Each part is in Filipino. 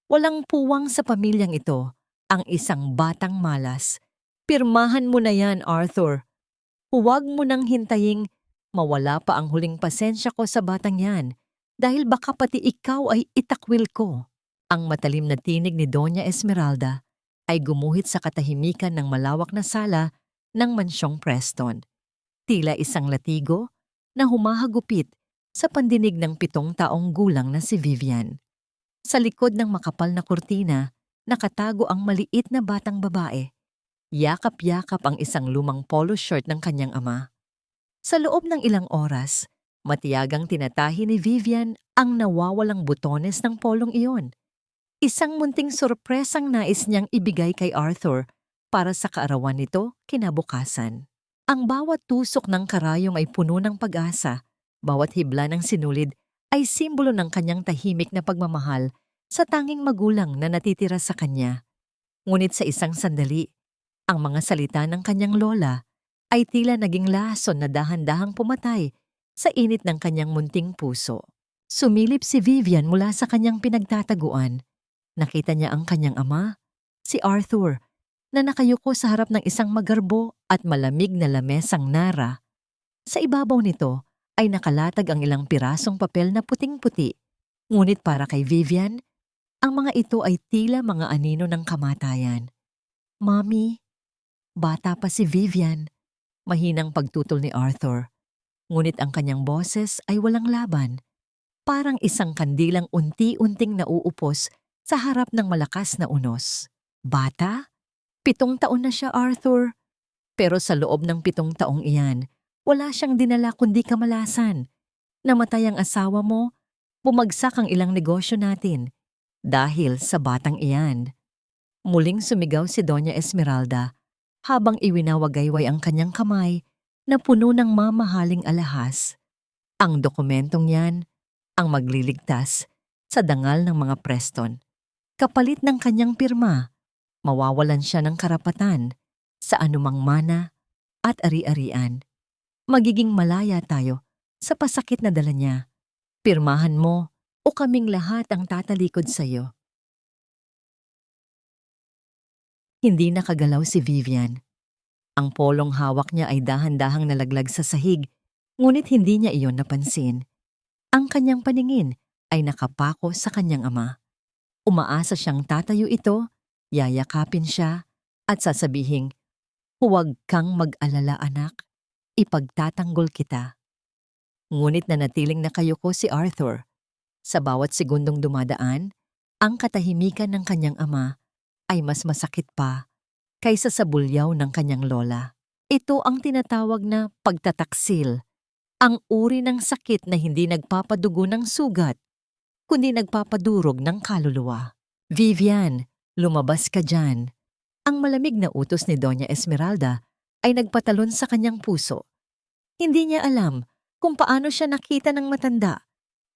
Walang puwang sa pamilyang ito ang isang batang malas. Pirmahan mo na yan, Arthur. Huwag mo nang hintaying mawala pa ang huling pasensya ko sa batang yan dahil baka pati ikaw ay itakwil ko. Ang matalim na tinig ni Doña Esmeralda ay gumuhit sa katahimikan ng malawak na sala ng mansyong Preston. Tila isang latigo na humahagupit sa pandinig ng 7 taong gulang na si Vivian. Sa likod ng makapal na kurtina, nakatago ang maliit na batang babae. Yakap-yakap ang isang lumang polo shirt ng kanyang ama. Sa loob ng ilang oras, matiyagang tinatahi ni Vivian ang nawawalang butones ng polong iyon. Isang munting sorpresang nais niyang ibigay kay Arthur para sa kaarawan nito kinabukasan. Ang bawat tusok ng karayom ay puno ng pag-asa. Bawat hibla ng sinulid ay simbolo ng kanyang tahimik na pagmamahal sa tanging magulang na natitira sa kanya. Ngunit sa isang sandali, ang mga salita ng kanyang lola ay tila naging lason na dahan-dahang pumatay sa init ng kanyang munting puso. Sumilip si Vivian mula sa kanyang pinagtataguan. Nakita niya ang kanyang ama, si Arthur, na nakayuko sa harap ng isang magarbo at malamig na lamesang nara. Sa ibabaw nito ay nakalatag ang ilang pirasong papel na puting-puti. Ngunit para kay Vivian, ang mga ito ay tila mga anino ng kamatayan. Mommy, bata pa si Vivian, mahinang pagtutol ni Arthur. Ngunit ang kanyang boses ay walang laban. Parang isang kandilang unti-unting nauupos sa harap ng malakas na unos. Bata? 7 taon na siya, Arthur. Pero sa loob ng 7 taong iyan, wala siyang dinala kundi kamalasan. Namatay ang asawa mo, bumagsak ang ilang negosyo natin. Dahil sa batang iyan. Muling sumigaw si Doña Esmeralda habang iwinawagayway ang kanyang kamay na puno ng mamahaling alahas. Ang dokumentong yan ang magliligtas sa dangal ng mga Preston. Kapalit ng kanyang pirma, mawawalan siya ng karapatan sa anumang mana at ari-arian. Magiging malaya tayo sa pasakit na dala niya. Pirmahan mo o kaming lahat ang tatalikod sa iyo. Hindi nakagalaw si Vivian. Ang polong hawak niya ay dahan-dahang nalaglag sa sahig, ngunit hindi niya iyon napansin. Ang kanyang paningin ay nakapako sa kanyang ama. Umaasa siyang tatayo ito, yayakapin siya, at sasabihing, "Huwag kang mag-alala anak, ipagtatanggol kita." Ngunit nanatiling nakayuko si Arthur. Sa bawat segundong dumadaan, ang katahimikan ng kanyang ama ay mas masakit pa kaysa sa bulyaw ng kanyang lola. Ito ang tinatawag na pagtataksil, ang uri ng sakit na hindi nagpapadugo ng sugat, kundi nagpapadurog ng kaluluwa. Vivian, lumabas ka dyan. Ang malamig na utos ni Doña Esmeralda ay nagpatalon sa kanyang puso. Hindi niya alam kung paano siya nakita ng matanda.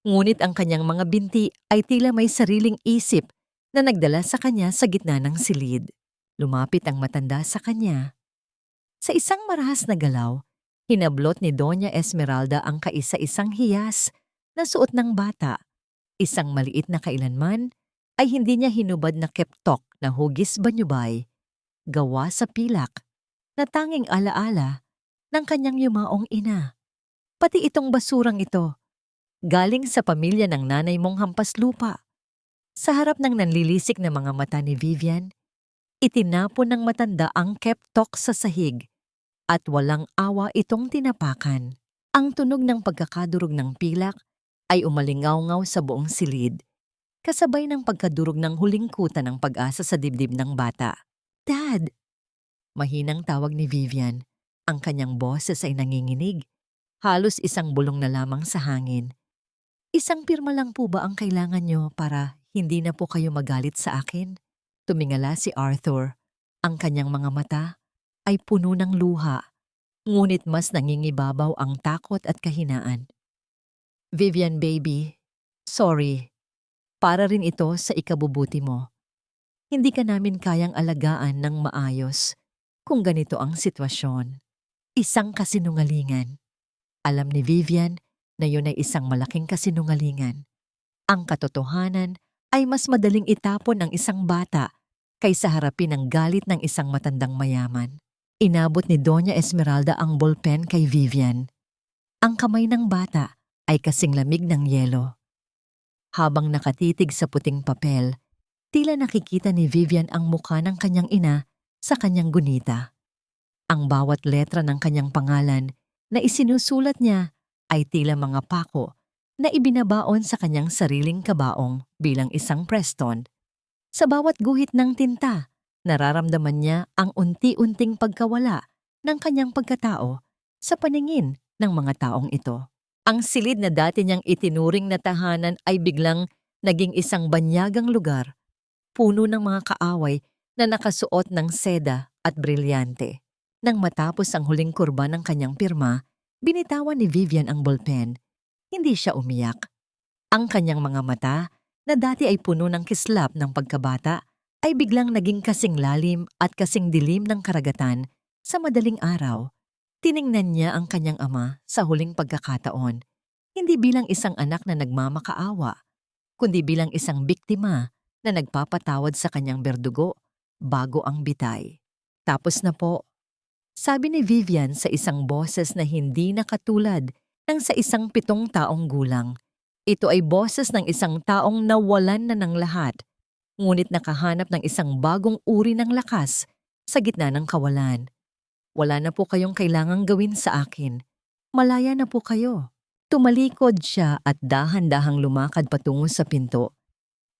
Ngunit ang kanyang mga binti ay tila may sariling isip na nagdala sa kanya sa gitna ng silid. Lumapit ang matanda sa kanya. Sa isang marahas na galaw, hinablot ni Doña Esmeralda ang kaisa-isang hiyas na suot ng bata. Isang maliit na kailanman ay hindi niya hinubad na keptok na hugis banyubay, gawa sa pilak, na tanging alaala ng kanyang yumaong ina. Pati itong basurang ito, galing sa pamilya ng nanay mong hampas lupa. Sa harap ng nanlilisik na mga mata ni Vivian, itinapon ng matanda ang keptok sa sahig at walang awa itong tinapakan. Ang tunog ng pagkakadurog ng pilak ay umalingaw-ngaw sa buong silid, kasabay ng pagkadurog ng huling kuta ng pag-asa sa dibdib ng bata. "Dad!" Mahinang tawag ni Vivian. Ang kanyang boses ay nanginginig, halos isang bulong na lamang sa hangin. "Isang pirma lang po ba ang kailangan nyo para hindi na po kayo magalit sa akin?" Tumingala si Arthur. Ang kanyang mga mata ay puno ng luha, ngunit mas nangingibabaw ang takot at kahinaan. "Vivian baby, sorry. Para rin ito sa ikabubuti mo. Hindi ka namin kayang alagaan ng maayos kung ganito ang sitwasyon." Isang kasinungalingan. Alam ni Vivian na yun ay isang malaking kasinungalingan. Ang katotohanan ay mas madaling itapon ang isang bata kaysa harapin ang galit ng isang matandang mayaman. Inabot ni Doña Esmeralda ang ballpen kay Vivian. Ang kamay ng bata ay kasing lamig ng yelo. Habang nakatitig sa puting papel, tila nakikita ni Vivian ang mukha ng kanyang ina sa kanyang gunita. Ang bawat letra ng kanyang pangalan na isinusulat niya ay tila mga pako na ibinabaon sa kanyang sariling kabaong bilang isang Preston. Sa bawat guhit ng tinta, nararamdaman niya ang unti-unting pagkawala ng kanyang pagkatao sa paningin ng mga taong ito. Ang silid na dati niyang itinuring na tahanan ay biglang naging isang banyagang lugar, puno ng mga kaaway na nakasuot ng seda at brilyante. Nang matapos ang huling kurba ng kanyang pirma, binitawan ni Vivian ang ballpen. Hindi siya umiyak. Ang kanyang mga mata, na dati ay puno ng kislap ng pagkabata, ay biglang naging kasing lalim at kasing dilim ng karagatan sa madaling araw. Tiningnan niya ang kanyang ama sa huling pagkakataon, hindi bilang isang anak na nagmamakaawa, kundi bilang isang biktima na nagpapatawad sa kanyang berdugo bago ang bitay. Tapos na po, sabi ni Vivian sa isang boses na hindi nakatulad ng sa isang 7 taong gulang. Ito ay boses ng isang taong nawalan na ng lahat, ngunit nakahanap ng isang bagong uri ng lakas sa gitna ng kawalan. Wala na po kayong kailangang gawin sa akin. Malaya na po kayo. Tumalikod siya at dahan-dahang lumakad patungo sa pinto.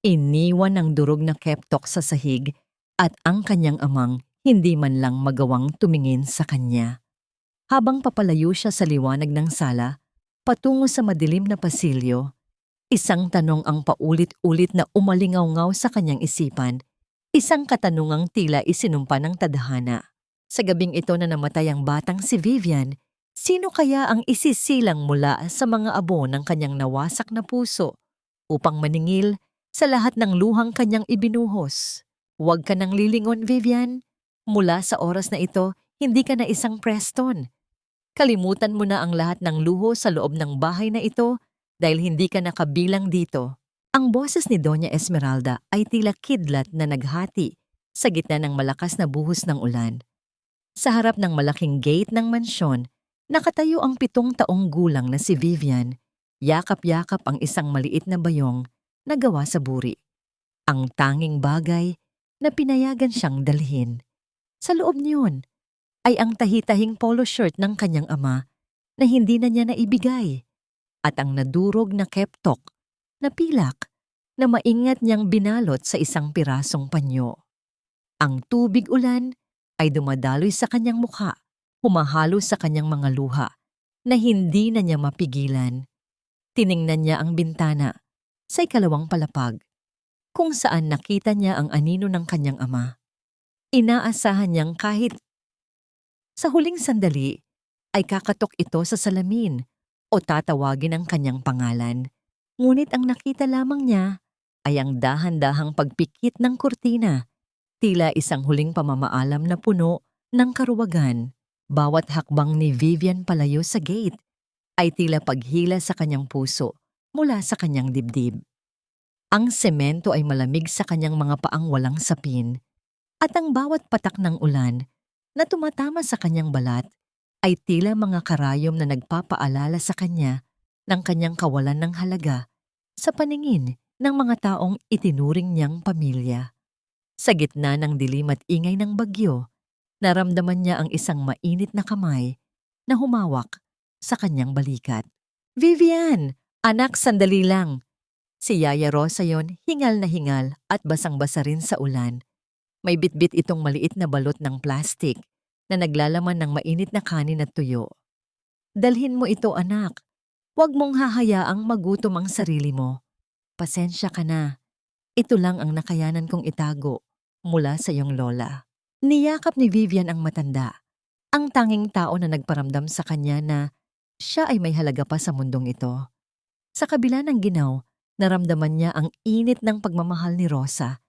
Iniwan ang durog na keptok sa sahig at ang kanyang amang hindi man lang magawang tumingin sa kanya. Habang papalayo siya sa liwanag ng sala, patungo sa madilim na pasilyo, isang tanong ang paulit-ulit na umalingaw-ngaw sa kanyang isipan, isang katanungang tila isinumpa ng tadhana. Sa gabing ito na namatay ang batang si Vivian, sino kaya ang isisilang mula sa mga abo ng kanyang nawasak na puso upang maningil sa lahat ng luhang kanyang ibinuhos? Huwag ka nang lilingon, Vivian. Mula sa oras na ito, hindi ka na isang Preston. Kalimutan mo na ang lahat ng luho sa loob ng bahay na ito dahil hindi ka nakabilang dito. Ang boses ni Doña Esmeralda ay tila kidlat na naghati sa gitna ng malakas na buhos ng ulan. Sa harap ng malaking gate ng mansyon, nakatayo ang 7 taong gulang na si Vivian. Yakap-yakap ang isang maliit na bayong na gawa sa buri. Ang tanging bagay na pinayagan siyang dalhin. Sa loob niyon ay ang tahi-tahing polo shirt ng kanyang ama na hindi na niya naibigay at ang nadurog na keptok na pilak na maingat niyang binalot sa isang pirasong panyo. Ang tubig ulan ay dumadaloy sa kanyang mukha, humahalo sa kanyang mga luha na hindi na niya mapigilan. Tiningnan niya ang bintana sa ikalawang palapag, kung saan nakita niya ang anino ng kanyang ama. Inaasahan niyang kahit sa huling sandali ay kakatok ito sa salamin o tatawagin ang kanyang pangalan. Ngunit ang nakita lamang niya ay ang dahan-dahang pagpikit ng kurtina, tila isang huling pamamaalam na puno ng karuwagan. Bawat hakbang ni Vivian palayo sa gate ay tila paghila sa kanyang puso mula sa kanyang dibdib. Ang semento ay malamig sa kanyang mga paang walang sapin, at ang bawat patak ng ulan na tumatama sa kanyang balat ay tila mga karayom na nagpapaalala sa kanya ng kanyang kawalan ng halaga sa paningin ng mga taong itinuring niyang pamilya. Sa gitna ng dilim at ingay ng bagyo, naramdaman niya ang isang mainit na kamay na humawak sa kanyang balikat. "Vivian! Anak, sandali lang!" Si Yaya Rosa yon, hingal na hingal at basang-basa rin sa ulan. May bitbit itong maliit na balot ng plastik na naglalaman ng mainit na kanin at tuyo. "Dalhin mo ito, anak. Huwag mong hahayaang magutom ang sarili mo. Pasensya ka na. Ito lang ang nakayanan kong itago mula sa iyong lola." Niyakap ni Vivian ang matanda, ang tanging tao na nagparamdam sa kanya na siya ay may halaga pa sa mundong ito. Sa kabila ng ginaw, naramdaman niya ang init ng pagmamahal ni Rosa,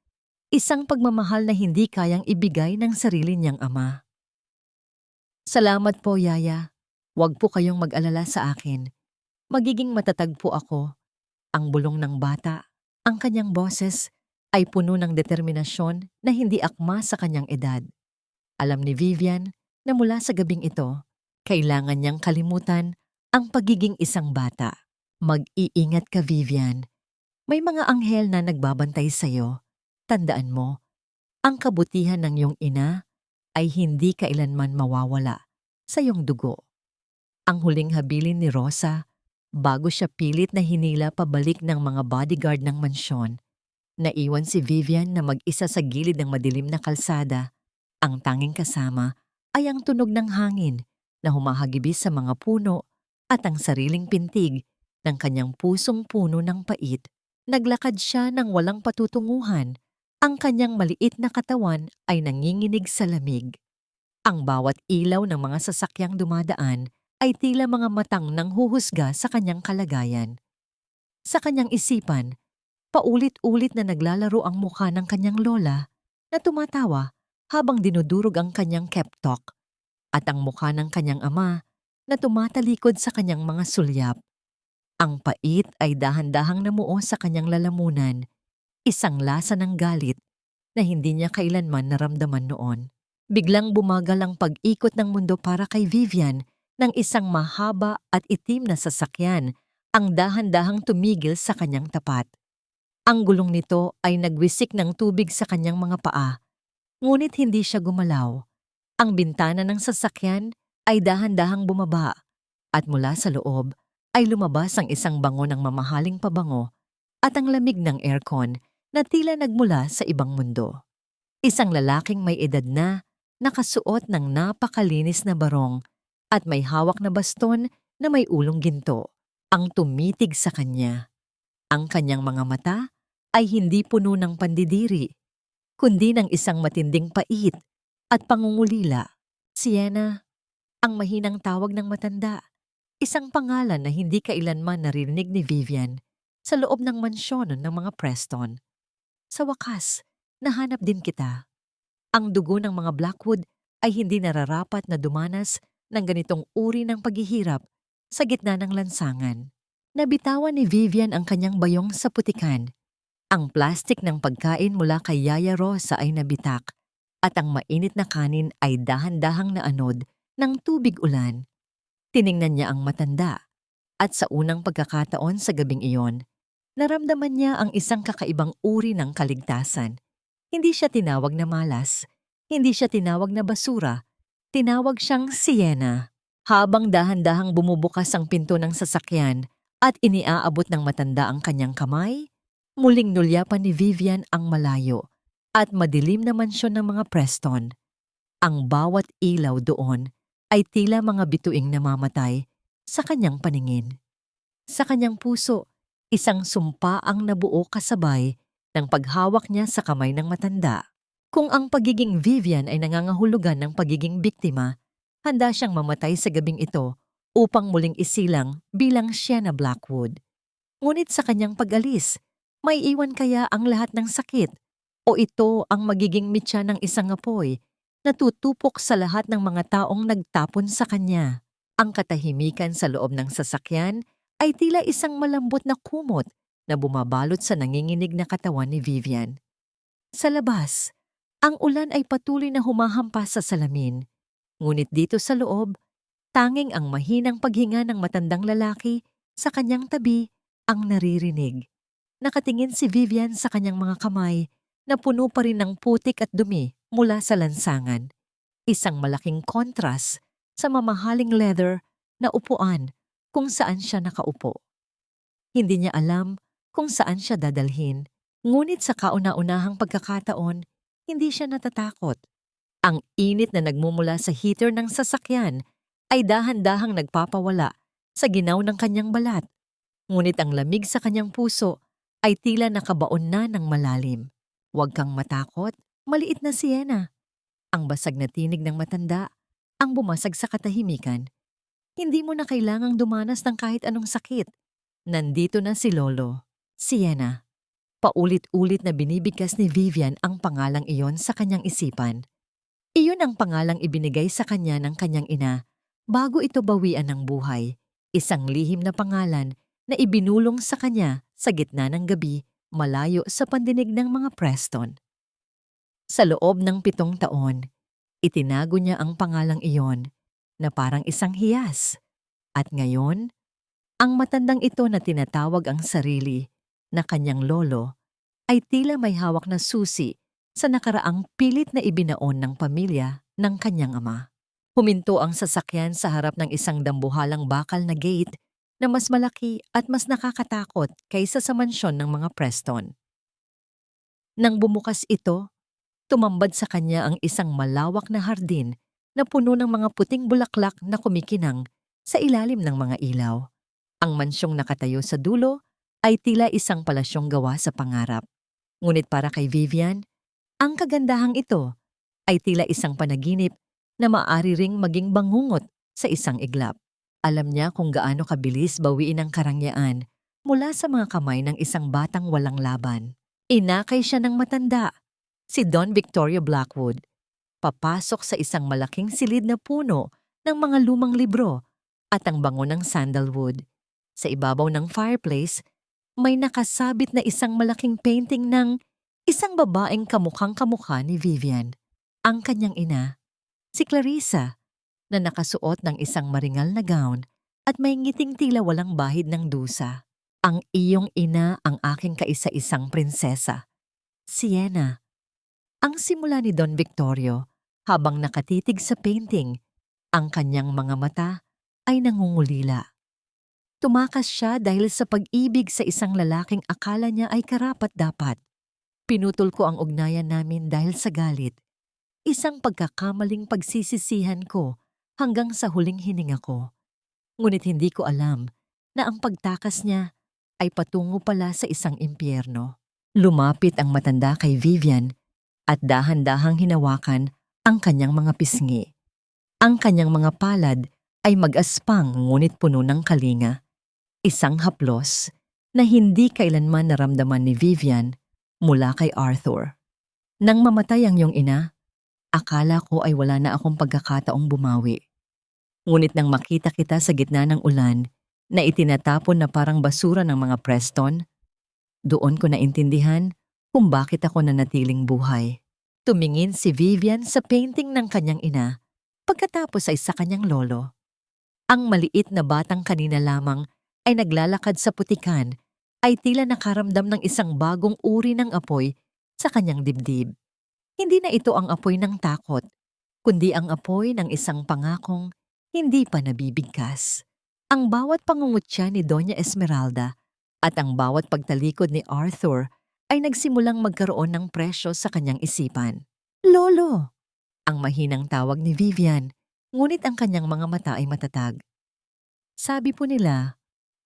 isang pagmamahal na hindi kayang ibigay ng sarili niyang ama. "Salamat po, Yaya. Huwag po kayong mag-alala sa akin. Magiging matatag po ako." Ang bulong ng bata Ang kanyang boses ay puno ng determinasyon na hindi akma sa kanyang edad. Alam ni Vivian na mula sa gabing ito, kailangan niyang kalimutan ang pagiging isang bata. Mag-iingat ka, Vivian. May mga anghel na nagbabantay sa'yo. Tandaan mo, ang kabutihan ng iyong ina ay hindi kailanman mawawala sa iyong dugo. Ang huling habilin ni Rosa, bago siya pilit na hinila pabalik ng mga bodyguard ng mansyon, naiwan si Vivian na mag-isa sa gilid ng madilim na kalsada. Ang tanging kasama ay ang tunog ng hangin na humahagibis sa mga puno at ang sariling pintig ng kanyang pusong puno ng pait. Naglakad siya ng walang patutunguhan. Ang kanyang maliit na katawan ay nanginginig sa lamig. Ang bawat ilaw ng mga sasakyang dumadaan ay tila mga matang nanghuhusga sa kanyang kalagayan. Sa kanyang isipan, paulit-ulit na naglalaro ang mukha ng kanyang lola na tumatawa habang dinudurog ang kanyang pep talk at ang mukha ng kanyang ama na tumatalikod sa kanyang mga sulyap. Ang pait ay dahan-dahang namuo sa kanyang lalamunan, isang lasa ng galit na hindi niya kailanman naramdaman noon. Biglang bumagal ang pag-ikot ng mundo para kay Vivian ng isang mahaba at itim na sasakyan ang dahan-dahang tumigil sa kanyang tapat. Ang gulong nito ay nagwisik ng tubig sa kanyang mga paa, ngunit hindi siya gumalaw. Ang bintana ng sasakyan ay dahan-dahang bumaba at mula sa loob ay lumabas ang isang bango ng mamahaling pabango at ang lamig ng aircon na tila nagmula sa ibang mundo. Isang lalaking may edad na, nakasuot ng napakalinis na barong at may hawak na baston na may ulong ginto, ang tumitig sa kanya. Ang kanyang mga mata ay hindi puno ng pandidiri, kundi ng isang matinding pait at pangungulila. Sienna, ang mahinang tawag ng matanda, isang pangalan na hindi kailanman narinig ni Vivian sa loob ng mansyon ng mga Preston. Sa wakas, nahanap din kita. Ang dugo ng mga Blackwood ay hindi nararapat na dumanas ng ganitong uri ng paghihirap sa gitna ng lansangan. Nabitawan ni Vivian ang kanyang bayong sa putikan. Ang plastik ng pagkain mula kay Yaya Rosa ay nabitak at ang mainit na kanin ay dahan-dahang naanod ng tubig ulan. Tiningnan niya ang matanda at sa unang pagkakataon sa gabing iyon, naramdaman niya ang isang kakaibang uri ng kaligtasan. Hindi siya tinawag na malas, hindi siya tinawag na basura, tinawag siyang Sienna. Habang dahan-dahang bumubukas ang pinto ng sasakyan at iniaabot ng matanda ang kanyang kamay, muling nulyapan ni Vivian ang malayo at madilim na mansyon ng mga Preston. Ang bawat ilaw doon ay tila mga bituing namamatay sa kanyang paningin. Sa kanyang puso, isang sumpa ang nabuo kasabay ng paghawak niya sa kamay ng matanda. Kung ang pagiging Vivian ay nangangahulugan ng pagiging biktima, handa siyang mamatay sa gabing ito upang muling isilang bilang Sienna Blackwood. Ngunit sa kanyang pag-alis, may iwan kaya ang lahat ng sakit o ito ang magiging mitya ng isang apoy na tutupok sa lahat ng mga taong nagtapon sa kanya. Ang katahimikan sa loob ng sasakyan ay tila isang malambot na kumot na bumabalot sa nanginginig na katawan ni Vivian. Sa labas, ang ulan ay patuloy na humahampas sa salamin. Ngunit dito sa loob, tanging ang mahinang paghinga ng matandang lalaki sa kanyang tabi ang naririnig. Nakatingin si Vivian sa kanyang mga kamay na puno pa rin ng putik at dumi mula sa lansangan. Isang malaking kontras sa mamahaling leather na upuan kung saan siya nakaupo. Hindi niya alam kung saan siya dadalhin, ngunit sa kauna-unahang pagkakataon, hindi siya natatakot. Ang init na nagmumula sa heater ng sasakyan ay dahan-dahang nagpapawala sa ginaw ng kanyang balat. Ngunit ang lamig sa kanyang puso ay tila nakabaon na ng malalim. Huwag kang matakot, maliit na Sienna. Ang basag na tinig ng matanda ang bumasag sa katahimikan. Hindi mo na kailangang dumanas ng kahit anong sakit. Nandito na si Lolo. Sienna. Paulit-ulit na binibigkas ni Vivian ang pangalang iyon sa kanyang isipan. Iyon ang pangalang ibinigay sa kanya ng kanyang ina bago ito bawian ng buhay. Isang lihim na pangalan na ibinulong sa kanya sa gitna ng gabi malayo sa pandinig ng mga Preston. Sa loob ng 7 taon, itinago niya ang pangalang iyon na parang isang hiyas. At ngayon, ang matandang ito na tinatawag ang sarili na kanyang lolo ay tila may hawak na susi sa nakaraang pilit na ibinaon ng pamilya ng kanyang ama. Huminto ang sasakyan sa harap ng isang dambuhalang bakal na gate na mas malaki at mas nakakatakot kaysa sa mansyon ng mga Preston. Nang bumukas ito, tumambad sa kanya ang isang malawak na hardin na puno ng mga puting bulaklak na kumikinang sa ilalim ng mga ilaw. Ang mansyong nakatayo sa dulo ay tila isang palasyong gawa sa pangarap. Ngunit para kay Vivian, ang kagandahang ito ay tila isang panaginip na maaari ring maging bangungot sa isang iglap. Alam niya kung gaano kabilis bawiin ang karangyaan mula sa mga kamay ng isang batang walang laban. Inakay siya ng matanda, si Don Victorio Blackwood, papasok sa isang malaking silid na puno ng mga lumang libro at ang bango ng sandalwood. Sa ibabaw ng fireplace, may nakasabit na isang malaking painting ng isang babaeng kamukhang-kamukha ni Vivian, ang kanyang ina, si Clarissa, na nakasuot ng isang maringal na gown at may ngiting tila walang bahid ng dusa. Ang iyong ina ang aking kaisa-isang prinsesa, Sienna. Ang simula ni Don Victorio habang nakatitig sa painting, ang kanyang mga mata ay nangungulila. Tumakas siya dahil sa pag-ibig sa isang lalaking akala niya ay karapat-dapat. Pinutol ko ang ugnayan namin dahil sa galit. Isang pagkakamaling pagsisisihan ko hanggang sa huling hininga ko. Ngunit hindi ko alam na ang pagtakas niya ay patungo pala sa isang impyerno. Lumapit ang matanda kay Vivian at dahan-dahang hinawakan ang kanyang mga pisngi. Ang kanyang mga palad ay mag-aspang ngunit puno ng kalinga. Isang haplos na hindi kailanman naramdaman ni Vivian mula kay Arthur. Nang mamatay ang iyong ina, akala ko ay wala na akong pagkakataong bumawi. Ngunit nang makita kita sa gitna ng ulan na itinatapon na parang basura ng mga Preston, doon ko naintindihan kung bakit ako nanatiling buhay. Tumingin si Vivian sa painting ng kanyang ina pagkatapos ay sa kanyang lolo. Ang maliit na batang kanina lamang ay naglalakad sa putikan ay tila nakaramdam ng isang bagong uri ng apoy sa kanyang dibdib. Hindi na ito ang apoy ng takot, kundi ang apoy ng isang pangakong hindi pa nabibigkas. Ang bawat pangungutya ni Doña Esmeralda at ang bawat pagtalikod ni Arthur ay nagsimulang magkaroon ng presyo sa kanyang isipan. Lolo! Ang mahinang tawag ni Vivian, ngunit ang kanyang mga mata ay matatag. Sabi po nila,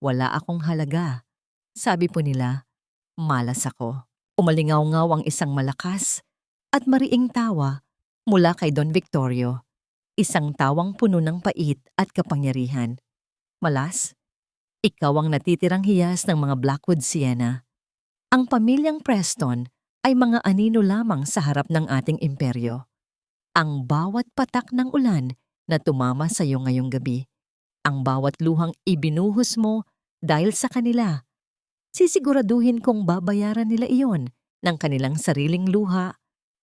wala akong halaga. Sabi po nila, malas ako. Umalingaw-ngaw ang isang malakas at mariing tawa mula kay Don Victorio. Isang tawang puno ng pait at kapangyarihan. Malas, ikaw ang natitirang hiyas ng mga Blackwood Sienna. Ang pamilyang Preston ay mga anino lamang sa harap ng ating imperyo. Ang bawat patak ng ulan na tumama sa iyo ngayong gabi, ang bawat luhang ibinuhos mo dahil sa kanila, sisiguraduhin kong babayaran nila iyon ng kanilang sariling luha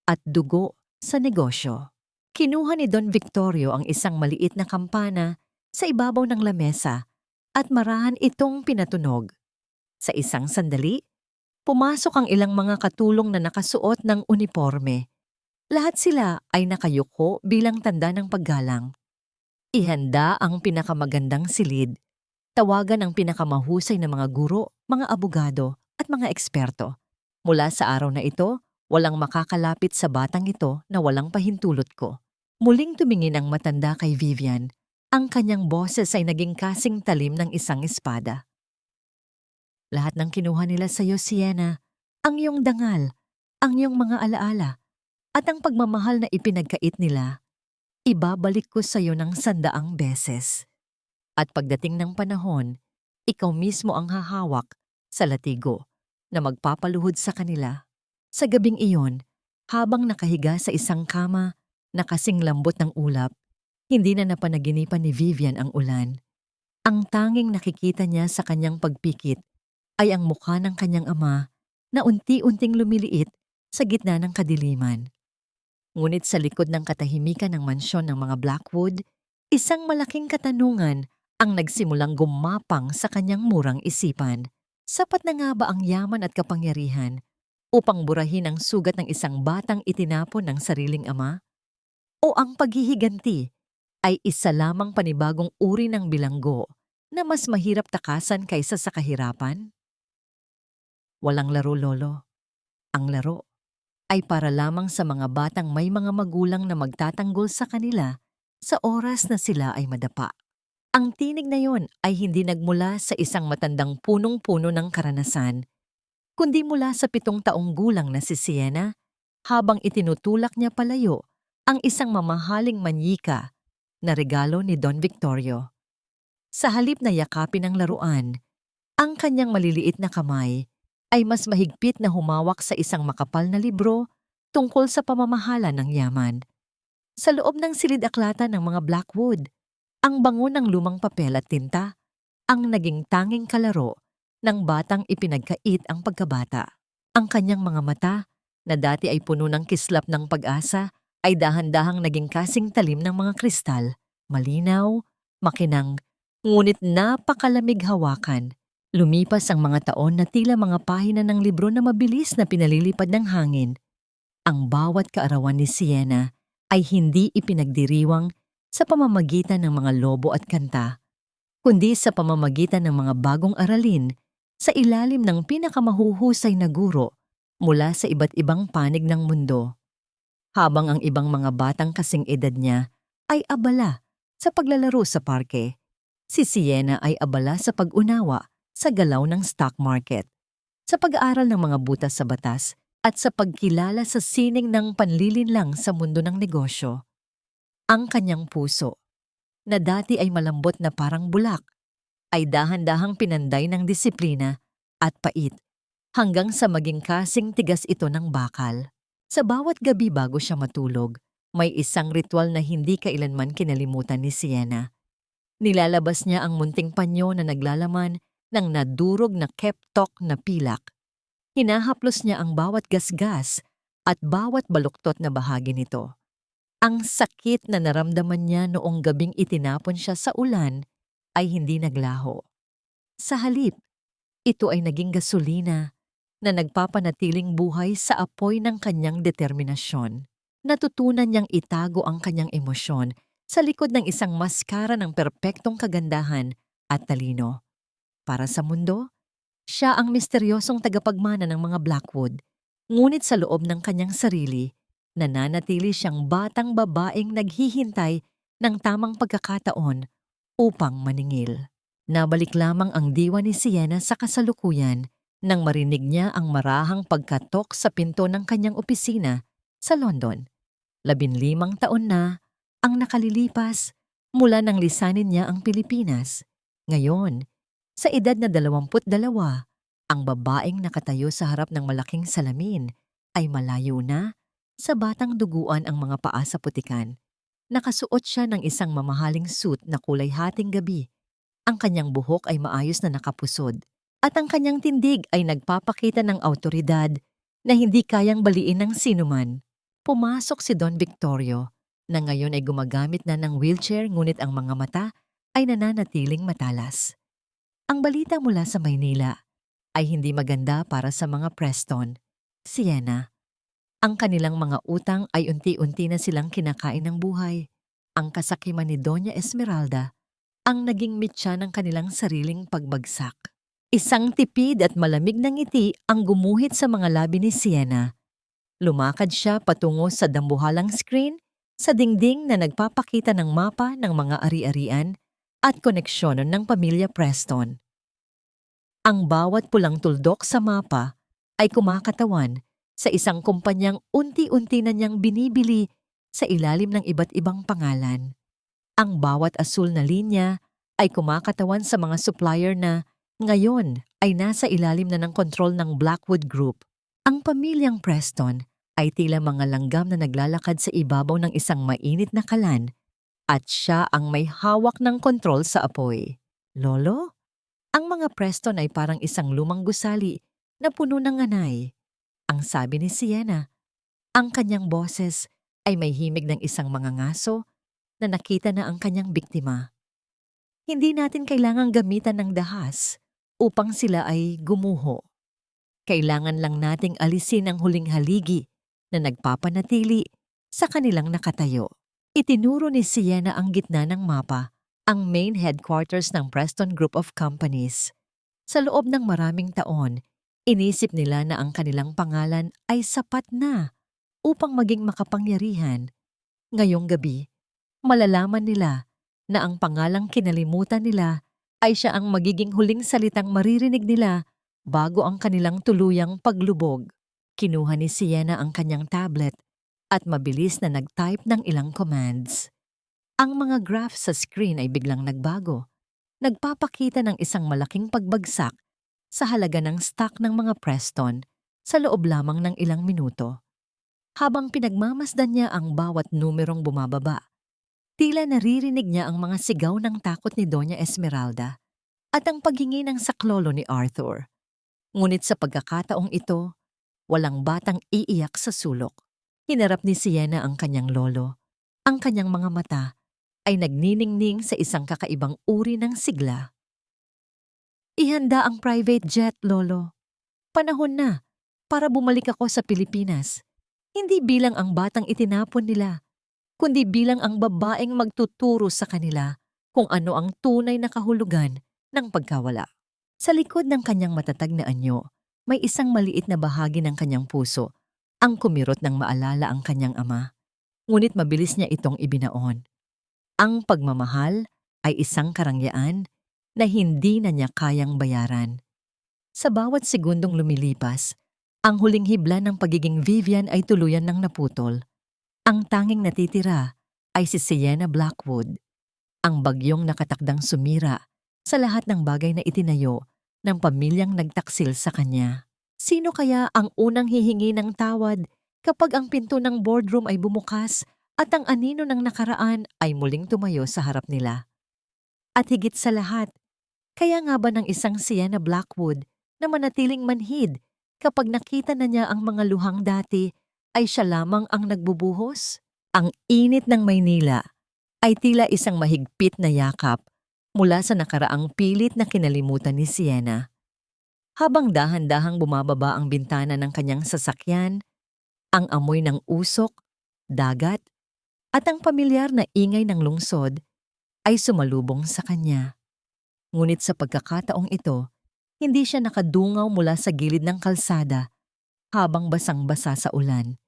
at dugo sa negosyo. Kinuha ni Don Victorio ang isang maliit na kampana sa ibabaw ng lamesa at marahan itong pinatunog. Sa isang sandali, pumasok ang ilang mga katulong na nakasuot ng uniforme. Lahat sila ay nakayuko bilang tanda ng paggalang. Ihanda ang pinakamagandang silid. Tawagan ang pinakamahusay na mga guro, mga abogado at mga eksperto. Mula sa araw na ito, walang makakalapit sa batang ito na walang pahintulot ko. Muling tumingin ang matanda kay Vivian. Ang kanyang boses ay naging kasing talim ng isang espada. Lahat ng kinuha nila sa iyo, Sienna, ang iyong dangal, ang iyong mga alaala, at ang pagmamahal na ipinagkait nila, ibabalik ko sa iyo ng 100 beses. At pagdating ng panahon, ikaw mismo ang hahawak sa latigo na magpapaluhod sa kanila. Sa gabing iyon, habang nakahiga sa isang kama na kasing lambot ng ulap, hindi na napanaginipan ni Vivian ang ulan. Ang tanging nakikita niya sa kanyang pagpikit ay ang mukha ng kanyang ama na unti-unting lumiliit sa gitna ng kadiliman. Ngunit sa likod ng katahimikan ng mansyon ng mga Blackwood, isang malaking katanungan ang nagsimulang gumapang sa kanyang murang isipan. Sapat na nga ba ang yaman at kapangyarihan upang burahin ang sugat ng isang batang itinapon ng sariling ama? O ang paghihiganti ay isa lamang panibagong uri ng bilanggo na mas mahirap takasan kaysa sa kahirapan? Walang laro, Lolo. Ang laro ay para lamang sa mga batang may mga magulang na magtatanggol sa kanila sa oras na sila ay madapa. Ang tinig na yon ay hindi nagmula sa isang matandang punong-puno ng karanasan, kundi mula sa 7 taong gulang na si Sienna habang itinutulak niya palayo ang isang mamahaling manyika na regalo ni Don Victorio. Sa halip na yakapin ang laruan, ang kanyang maliliit na kamay ay mas mahigpit na humawak sa isang makapal na libro tungkol sa pamamahala ng yaman. Sa loob ng silid-aklatan ng mga Blackwood, ang bango ng lumang papel at tinta ang naging tanging kalaro ng batang ipinagkait ang pagkabata. Ang kanyang mga mata, na dati ay puno ng kislap ng pag-asa, ay dahan-dahang naging kasing talim ng mga kristal, malinaw, makinang, ngunit napakalamig hawakan. Lumipas ang mga taon na tila mga pahina ng libro na mabilis na pinalilipad ng hangin. Ang bawat kaarawan ni Sienna ay hindi ipinagdiriwang sa pamamagitan ng mga lobo at kanta, kundi sa pamamagitan ng mga bagong aralin sa ilalim ng pinakamahuhusay na guro mula sa iba't ibang panig ng mundo. Habang ang ibang mga batang kasing edad niya ay abala sa paglalaro sa parke, si Sienna ay abala sa pag-unawa sa galaw ng stock market, sa pag-aaral ng mga butas sa batas at sa pagkilala sa sining ng panlilinlang sa mundo ng negosyo. Ang kanyang puso, na dati ay malambot na parang bulak, ay dahan-dahang pinanday ng disiplina at pait hanggang sa maging kasing tigas ito ng bakal. Sa bawat gabi bago siya matulog, may isang ritual na hindi kailanman kinalimutan ni Sienna. Nilalabas niya ang munting panyo na naglalaman ng nadurog na keptok na pilak. Hinahaplos niya ang bawat gasgas at bawat baluktot na bahagi nito. Ang sakit na naramdaman niya noong gabing itinapon siya sa ulan ay hindi naglaho. Sa halip, ito ay naging gasolina na nagpapanatiling buhay sa apoy ng kanyang determinasyon. Natutunan niyang itago ang kanyang emosyon sa likod ng isang maskara ng perpektong kagandahan at talino. Para sa mundo, siya ang misteryosong tagapagmana ng mga Blackwood, ngunit sa loob ng kanyang sarili, nananatili siyang batang babaeng naghihintay ng tamang pagkakataon upang maningil. Nabalik lamang ang diwa ni Sienna sa kasalukuyan nang marinig niya ang marahang pagkatok sa pinto ng kanyang opisina sa London. 15 taon na ang nakalilipas mula nang lisanin niya ang Pilipinas. Ngayon, sa edad na 22, ang babaeng nakatayo sa harap ng malaking salamin ay malayo na, sa batang duguan ang mga paa sa putikan. Nakasuot siya ng isang mamahaling suit na kulay hating gabi. Ang kanyang buhok ay maayos na nakapusod at ang kanyang tindig ay nagpapakita ng awtoridad na hindi kayang baliin ng sinuman. Pumasok si Don Victorio na ngayon ay gumagamit na ng wheelchair ngunit ang mga mata ay nananatiling matalas. Ang balita mula sa Maynila ay hindi maganda para sa mga Preston, Sienna. Ang kanilang mga utang ay unti-unti na silang kinakain ng buhay. Ang kasakiman ni Doña Esmeralda ang naging mitya ng kanilang sariling pagbagsak. Isang tipid at malamig na ngiti ang gumuhit sa mga labi ni Sienna. Lumakad siya patungo sa dambuhalang screen sa dingding na nagpapakita ng mapa ng mga ari-arian at koneksyonon ng pamilya Preston. Ang bawat pulang tuldok sa mapa ay kumakatawan sa isang kumpanyang unti-unti na niyang binibili sa ilalim ng iba't ibang pangalan. Ang bawat asul na linya ay kumakatawan sa mga supplier na ngayon ay nasa ilalim na ng kontrol ng Blackwood Group. Ang pamilyang Preston ay tila mga langgam na naglalakad sa ibabaw ng isang mainit na kalan at siya ang may hawak ng kontrol sa apoy. Lolo? Ang mga Preston ay parang isang lumang gusali na puno ng anay. Ang sabi ni Sienna, ang kanyang boses ay may himig ng isang mga ngaso na nakita na ang kanyang biktima. Hindi natin kailangang gamitan ng dahas upang sila ay gumuho. Kailangan lang nating alisin ang huling haligi na nagpapanatili sa kanilang nakatayo. Itinuro ni Sienna ang gitna ng mapa, ang main headquarters ng Preston Group of Companies. Sa loob ng maraming taon, inisip nila na ang kanilang pangalan ay sapat na upang maging makapangyarihan. Ngayong gabi, malalaman nila na ang pangalang kinalimutan nila ay siya ang magiging huling salitang maririnig nila bago ang kanilang tuluyang paglubog. Kinuha ni Sienna ang kanyang tablet at mabilis na nag-type ng ilang commands. Ang mga graph sa screen ay biglang nagbago. Nagpapakita ng isang malaking pagbagsak sa halaga ng stock ng mga Preston sa loob lamang ng ilang minuto. Habang pinagmamasdan niya ang bawat numerong bumababa, tila naririnig niya ang mga sigaw ng takot ni Doña Esmeralda at ang paghingi ng saklolo ni Arthur. Ngunit sa pagkakataong ito, walang batang iiyak sa sulok. Hinarap ni Sienna ang kanyang lolo. Ang kanyang mga mata ay nagniningning sa isang kakaibang uri ng sigla. Ihanda ang private jet, lolo. Panahon na para bumalik ako sa Pilipinas. Hindi bilang ang batang itinapon nila, kundi bilang ang babaeng magtuturo sa kanila kung ano ang tunay na kahulugan ng pagkawala. Sa likod ng kanyang matatag na anyo, may isang maliit na bahagi ng kanyang puso ang kumirot ng maalala ang kanyang ama. Ngunit mabilis niya itong ibinaon. Ang pagmamahal ay isang karangyaan na hindi na niya kayang bayaran. Sa bawat segundong lumilipas, ang huling hibla ng pagiging Vivian ay tuluyan ng naputol. Ang tanging natitira ay si Sienna Blackwood, ang bagyong nakatakdang sumira sa lahat ng bagay na itinayo ng pamilyang nagtaksil sa kanya. Sino kaya ang unang hihingi ng tawad kapag ang pinto ng boardroom ay bumukas at ang anino ng nakaraan ay muling tumayo sa harap nila? At higit sa lahat, kaya nga ba ng isang Sienna Blackwood na manatiling manhid kapag nakita na niya ang mga luhang dati ay siya lamang ang nagbubuhos? Ang init ng Maynila ay tila isang mahigpit na yakap mula sa nakaraang pilit na kinalimutan ni Sienna. Habang dahan-dahang bumababa ang bintana ng kanyang sasakyan, ang amoy ng usok, dagat, at ang pamilyar na ingay ng lungsod ay sumalubong sa kanya. Ngunit sa pagkakataong ito, hindi siya nakadungaw mula sa gilid ng kalsada habang basang-basa sa ulan.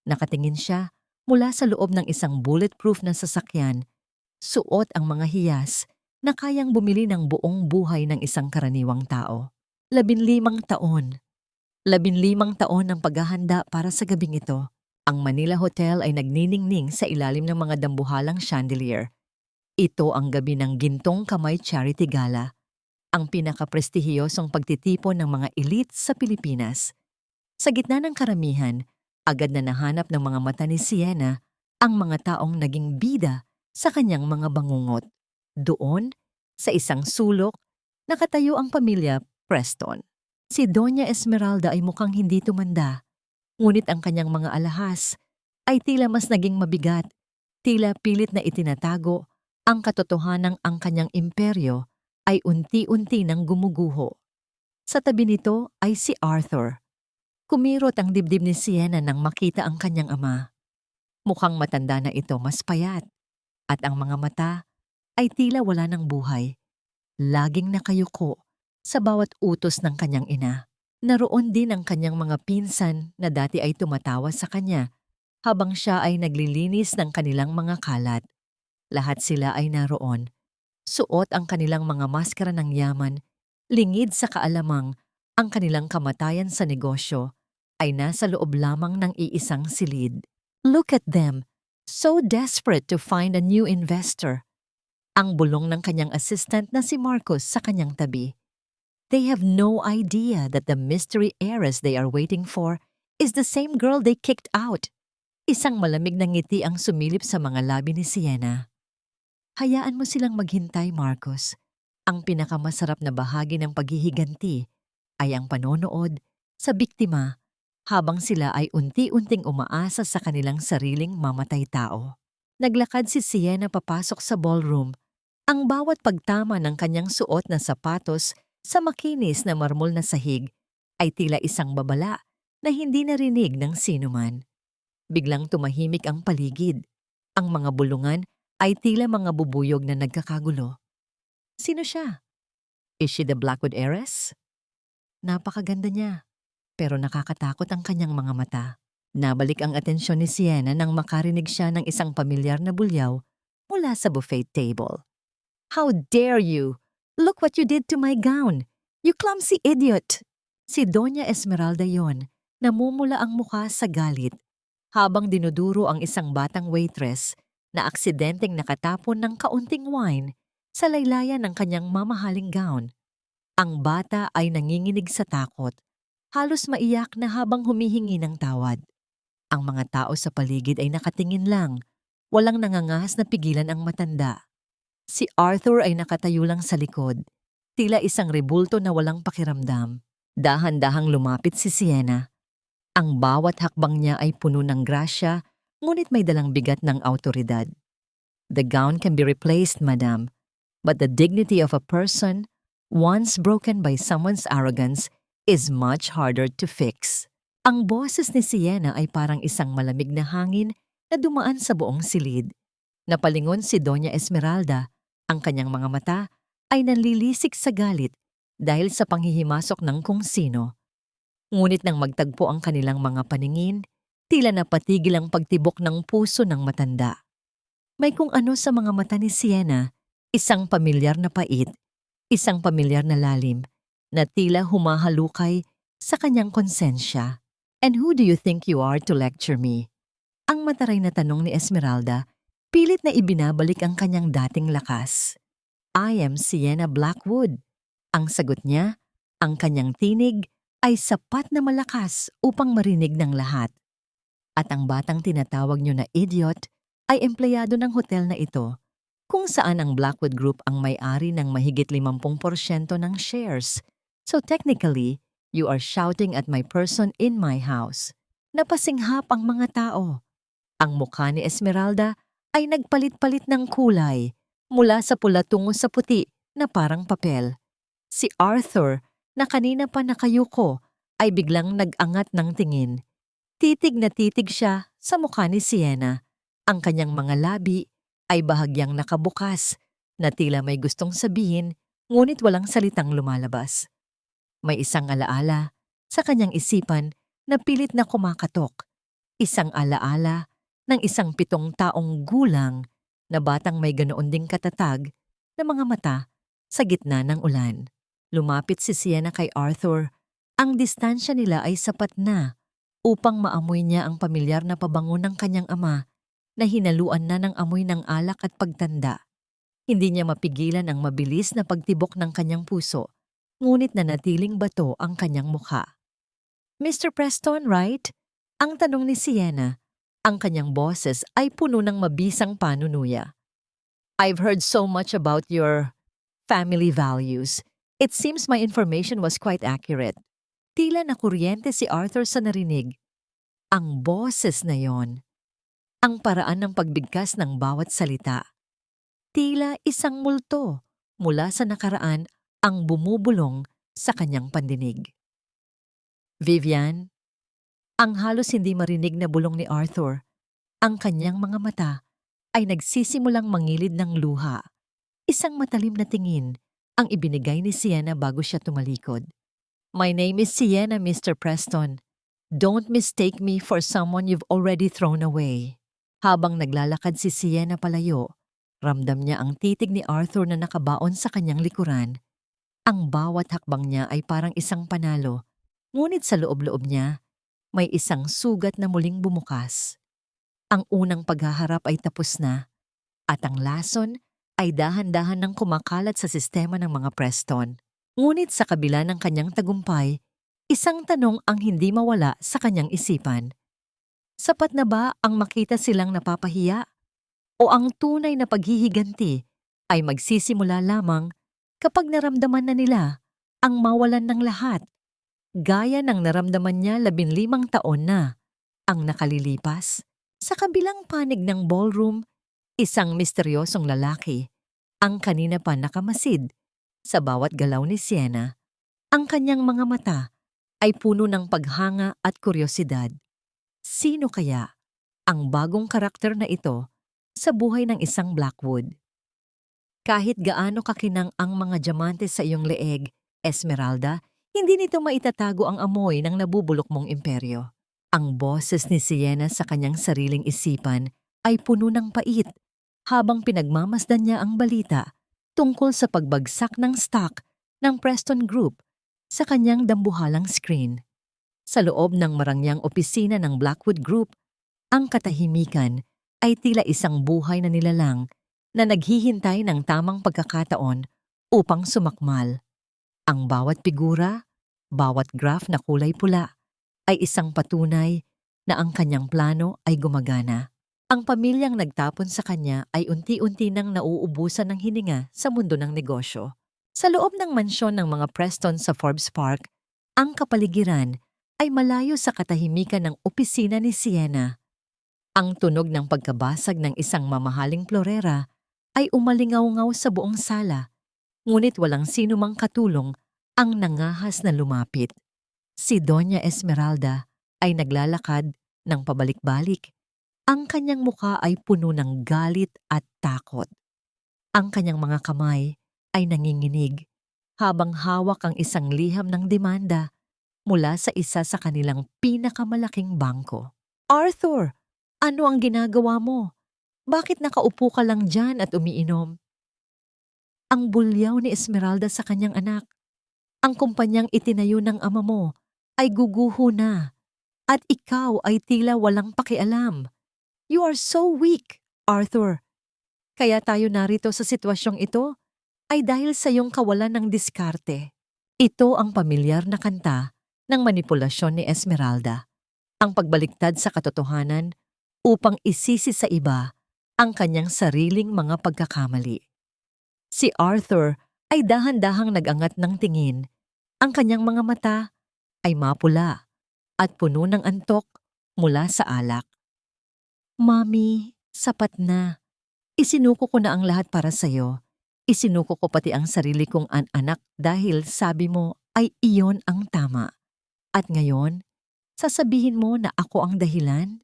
Nakatingin siya mula sa loob ng isang bulletproof na sasakyan, suot ang mga hiyas na kayang bumili ng buong buhay ng isang karaniwang tao. 15 taon. 15 taon ang paghahanda para sa gabing ito. Ang Manila Hotel ay nagniningning sa ilalim ng mga dambuhalang chandelier. Ito ang gabi ng Gintong Kamay Charity Gala, ang pinakaprestihiyosong pagtitipon ng mga elite sa Pilipinas. Sa gitna ng karamihan, agad na nahanap ng mga mata ni Sienna ang mga taong naging bida sa kanyang mga bangungot. Doon, sa isang sulok, nakatayo ang pamilya Preston. Si Doña Esmeralda ay mukhang hindi tumanda, ngunit ang kanyang mga alahas ay tila mas naging mabigat, tila pilit na itinatago ang katotohanang ang kanyang imperyo ay unti-unti nang gumuguho. Sa tabi nito ay si Arthur. Kumirot ang dibdib ni Sienna nang makita ang kanyang ama. Mukhang matanda na ito, mas payat, at ang mga mata ay tila wala ng buhay. Laging nakayuko sa bawat utos ng kanyang ina. Naroon din ang kanyang mga pinsan na dati ay tumatawa sa kanya habang siya ay naglilinis ng kanilang mga kalat. Lahat sila ay naroon. Suot ang kanilang mga maskara ng yaman, lingid sa kaalamang ang kanilang kamatayan sa negosyo ay nasa loob lamang ng iisang silid. Look at them, so desperate to find a new investor. Ang bulong ng kanyang assistant na si Marcos sa kanyang tabi. They have no idea that the mystery heiress they are waiting for is the same girl they kicked out. Isang malamig na ngiti ang sumilip sa mga labi ni Sienna. Hayaan mo silang maghintay, Marcos. Ang pinakamasarap na bahagi ng paghihiganti ay ang panonood sa biktima habang sila ay unti-unting umaasa sa kanilang sariling mamatay-tao. Naglakad si Sienna papasok sa ballroom. Ang bawat pagtama ng kanyang suot na sapatos sa makinis na marmol na sahig ay tila isang babala na hindi narinig ng sinuman. Biglang tumahimik ang paligid. Ang mga bulungan ay tila mga bubuyog na nagkakagulo. Sino siya? Is she the Blackwood heiress? Napakaganda niya, pero nakakatakot ang kanyang mga mata. Nabalik ang atensyon ni Sienna nang makarinig siya ng isang pamilyar na bulyaw mula sa buffet table. How dare you! Look what you did to my gown! You clumsy idiot! Si Doña Esmeralda yon, namumula ang mukha sa galit habang dinuduro ang isang batang waitress na aksidenteng nakatapon ng kaunting wine sa laylayan ng kanyang mamahaling gown. Ang bata ay nanginginig sa takot, halos maiyak na habang humihingi ng tawad. Ang mga tao sa paligid ay nakatingin lang, walang nangangahas na pigilan ang matanda. Si Arthur ay nakatayo lang sa likod, tila isang rebulto na walang pakiramdam. Dahan-dahang lumapit si Sienna. Ang bawat hakbang niya ay puno ng grasya, ngunit may dalang bigat ng awtoridad. The gown can be replaced, madam, but the dignity of a person, once broken by someone's arrogance, is much harder to fix. Ang boses ni Sienna ay parang isang malamig na hangin na dumaan sa buong silid. Napalingon si Doña Esmeralda. Ang kanyang mga mata ay nanlilisik sa galit dahil sa panghihimasok ng kung sino. Ngunit nang magtagpo ang kanilang mga paningin, tila napatigil ang pagtibok ng puso ng matanda. May kung ano sa mga mata ni Sienna, isang pamilyar na pait, isang pamilyar na lalim, na tila humahalukay sa kanyang konsensya. And who do you think you are to lecture me? Ang mataray na tanong ni Esmeralda, pilit na ibinabalik ang kanyang dating lakas. I am Sienna Blackwood. Ang sagot niya, ang kanyang tinig ay sapat na malakas upang marinig ng lahat. At ang batang tinatawag niyo na idiot ay empleyado ng hotel na ito, kung saan ang Blackwood Group ang may-ari ng mahigit 50% ng shares. So technically, you are shouting at my person in my house. Napasinghap ang mga tao. Ang mukha ni Esmeralda ay nagpalit-palit ng kulay mula sa pula tungo sa puti na parang papel. Si Arthur, na kanina pa nakayuko, ay biglang nag-angat ng tingin. Titig na titig siya sa mukha ni Sienna. Ang kanyang mga labi ay bahagyang nakabukas na tila may gustong sabihin ngunit walang salitang lumalabas. May isang alaala sa kanyang isipan na pilit na kumakatok. Isang alaala ng isang 7 taong gulang na batang may ganoon ding katatag na mga mata sa gitna ng ulan. Lumapit si Sienna kay Arthur. Ang distansya nila ay sapat na upang maamoy niya ang pamilyar na pabango ng kanyang ama na hinaluan na ng amoy ng alak at pagtanda. Hindi niya mapigilan ang mabilis na pagtibok ng kanyang puso, ngunit nanatiling bato ang kanyang mukha. Mr. Preston, right? Ang tanong ni Sienna. Ang kanyang boses ay puno ng mabisang panunuya. I've heard so much about your family values. It seems my information was quite accurate. Tila nakuryente si Arthur sa narinig. Ang boses na yon. Ang paraan ng pagbigkas ng bawat salita. Tila isang multo mula sa nakaraan ang bumubulong sa kanyang pandinig. Vivian, ang halos hindi marinig na bulong ni Arthur, ang kanyang mga mata ay nagsisimulang mangilid ng luha. Isang matalim na tingin ang ibinigay ni Sienna bago siya tumalikod. My name is Sienna, Mr. Preston. Don't mistake me for someone you've already thrown away. Habang naglalakad si Sienna palayo, ramdam niya ang titig ni Arthur na nakabaon sa kanyang likuran. Ang bawat hakbang niya ay parang isang panalo, ngunit sa loob-loob niya, may isang sugat na muling bumukas. Ang unang paghaharap ay tapos na, at ang lason ay dahan-dahan nang kumakalat sa sistema ng mga Preston. Ngunit sa kabila ng kanyang tagumpay, isang tanong ang hindi mawala sa kanyang isipan. Sapat na ba ang makita silang napapahiya? O ang tunay na paghihiganti ay magsisimula lamang kapag naramdaman na nila ang mawalan ng lahat? Gaya ng naramdaman niya 15 taon na ang nakalilipas. Sa kabilang panig ng ballroom, isang misteryosong lalaki ang kanina pa nakamasid sa bawat galaw ni Sienna. Ang kanyang mga mata ay puno ng paghanga at kuryosidad. Sino kaya ang bagong karakter na ito sa buhay ng isang Blackwood? Kahit gaano kakinang ang mga diamante sa iyong leeg, Esmeralda, hindi nito maitatago ang amoy ng nabubulok mong imperyo. Ang boses ni Sienna sa kanyang sariling isipan ay puno ng pait habang pinagmamasdan niya ang balita tungkol sa pagbagsak ng stock ng Preston Group sa kanyang dambuhalang screen. Sa loob ng marangyang opisina ng Blackwood Group, ang katahimikan ay tila isang buhay na nilalang na naghihintay ng tamang pagkakataon upang sumakmal. Ang bawat figura, bawat graph na kulay pula, ay isang patunay na ang kanyang plano ay gumagana. Ang pamilyang nagtapon sa kanya ay unti-unti nang nauubusan ng hininga sa mundo ng negosyo. Sa loob ng mansyon ng mga Preston sa Forbes Park, ang kapaligiran ay malayo sa katahimikan ng opisina ni Sienna. Ang tunog ng pagkabasag ng isang mamahaling florera ay umalingaw-ngaw sa buong sala, ngunit walang sino mang katulong ang nangahas na lumapit. Si Doña Esmeralda ay naglalakad ng pabalik-balik. Ang kanyang muka ay puno ng galit at takot. Ang kanyang mga kamay ay nanginginig habang hawak ang isang liham ng demanda mula sa isa sa kanilang pinakamalaking bangko. Arthur, ano ang ginagawa mo? Bakit nakaupo ka lang dyan at umiinom? Ang bulyaw ni Esmeralda sa kanyang anak. Ang kumpanyang itinayo ng ama mo ay guguho na at ikaw ay tila walang pakialam. You are so weak, Arthur. Kaya tayo narito sa sitwasyong ito ay dahil sa iyong kawalan ng diskarte. Ito ang pamilyar na kanta ng manipulasyon ni Esmeralda. Ang pagbaliktad sa katotohanan upang isisi sa iba ang kanyang sariling mga pagkakamali. Si Arthur ay dahan-dahang nag-angat ng tingin. Ang kanyang mga mata ay mapula at puno ng antok mula sa alak. Mami, sapat na. Isinuko ko na ang lahat para sa'yo. Isinuko ko pati ang sarili kong anak dahil sabi mo ay iyon ang tama. At ngayon, sasabihin mo na ako ang dahilan?